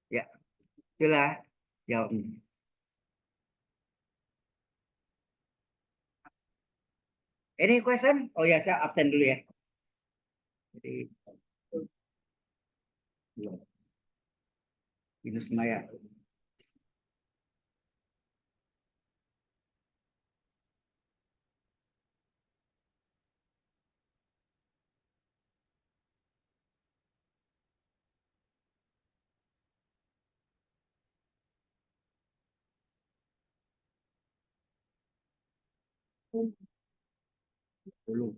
Ya, itulah jawabnya. Any question? Oh ya, saya absen dulu ya. Jadi, Yunus Maya. Dulu.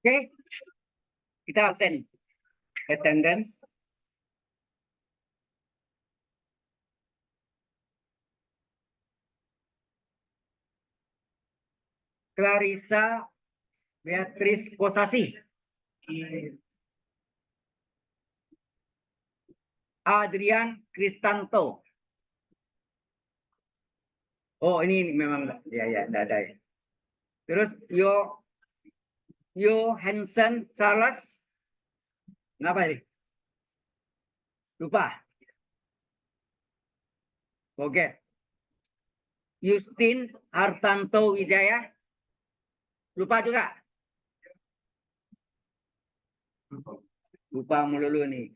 Oke, kita absen. Attendance. Clarissa Beatrice Kosasi. Adrian Kristanto. Oh, ini memang ya enggak ada ya. Terus Johansson Charles. Kenapa ini? Lupa. Oke. Justin Hartanto Wijaya. Lupa juga. Lupa melulu nih.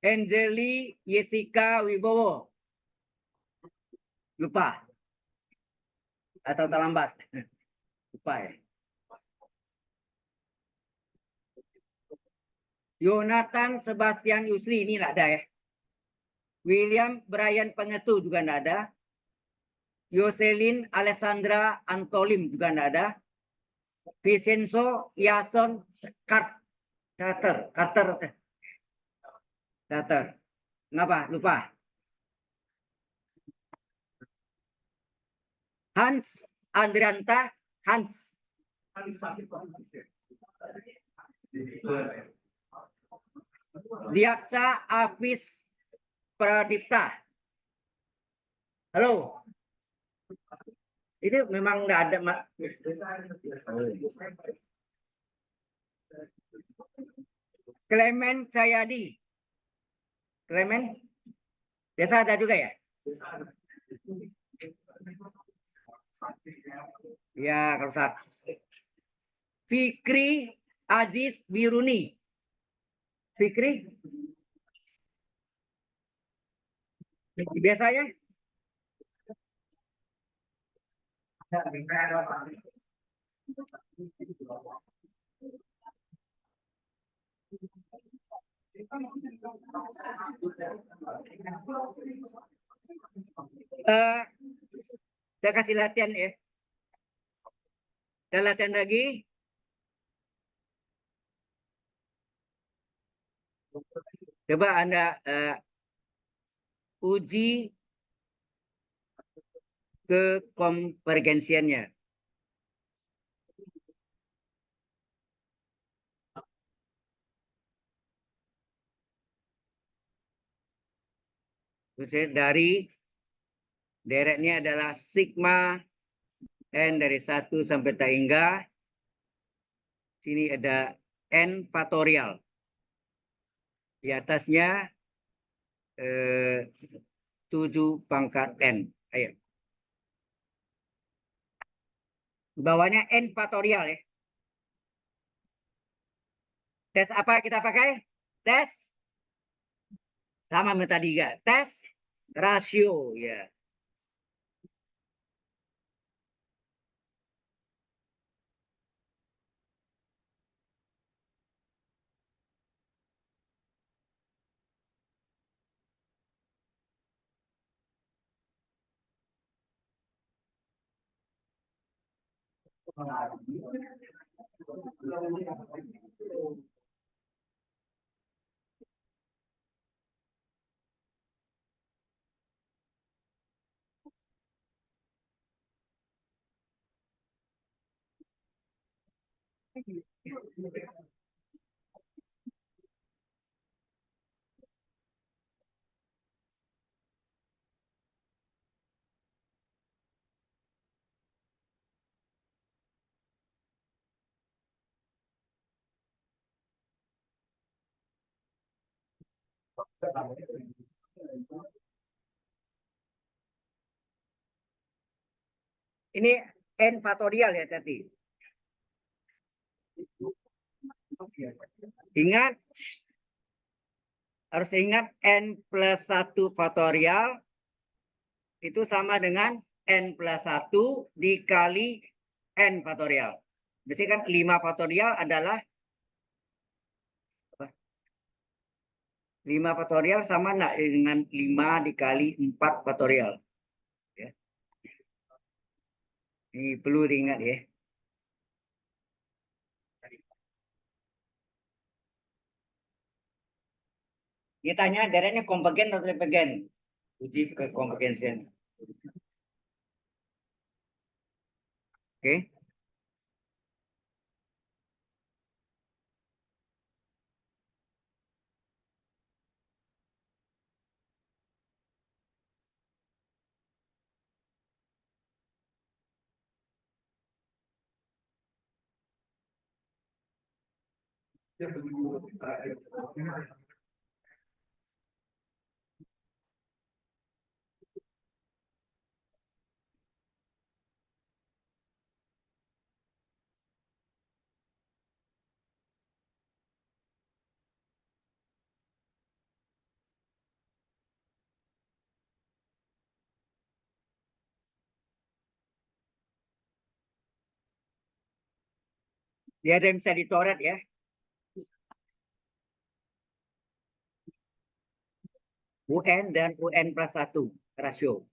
Angeli Jessica Wibowo. Lupa. Atau terlambat. Lupa ya. Jonathan Sebastian Yusli. Ini nggak ada ya. William Brian Pengetu juga nggak ada. Yoselin Alessandra Antolim juga nggak ada. Vincenzo Yason Carter. Kenapa? Lupa. Hans Andrianta. Hans. Diaksa Afis Pradipta. Halo. Ini memang nggak ada. Clement Cahyadi. Clement. Biasa ada juga ya? Ya, kalau saat. Fikri Aziz Biruni. Fikri. Biasanya. Saya kasih latihan ya. Kita latihan lagi. Coba Anda uji kekonvergensiannya. Dari deretnya adalah sigma n dari 1 sampai tak hingga. Sini ada n faktorial. Di atasnya 7 pangkat n. Ayo. Di bawahnya n faktorial ya. Tes apa kita pakai? Tes sama seperti tadi ya. Tes rasio ya. Ini n faktorial ya tadi. Ingat, harus ingat n plus 1 faktorial itu sama dengan n plus 1 dikali n faktorial. Biasanya kan 5 faktorial adalah 5 faktorial sama enggak dengan 5 dikali 4 faktorial. Ya. Ini perlu diingat ya. Dia tanya deretnya konvergen atau divergen. Uji kekonvergensian. Oke. Dia ada yang bisa dicoret ya. UN dan UN plus 1 rasio.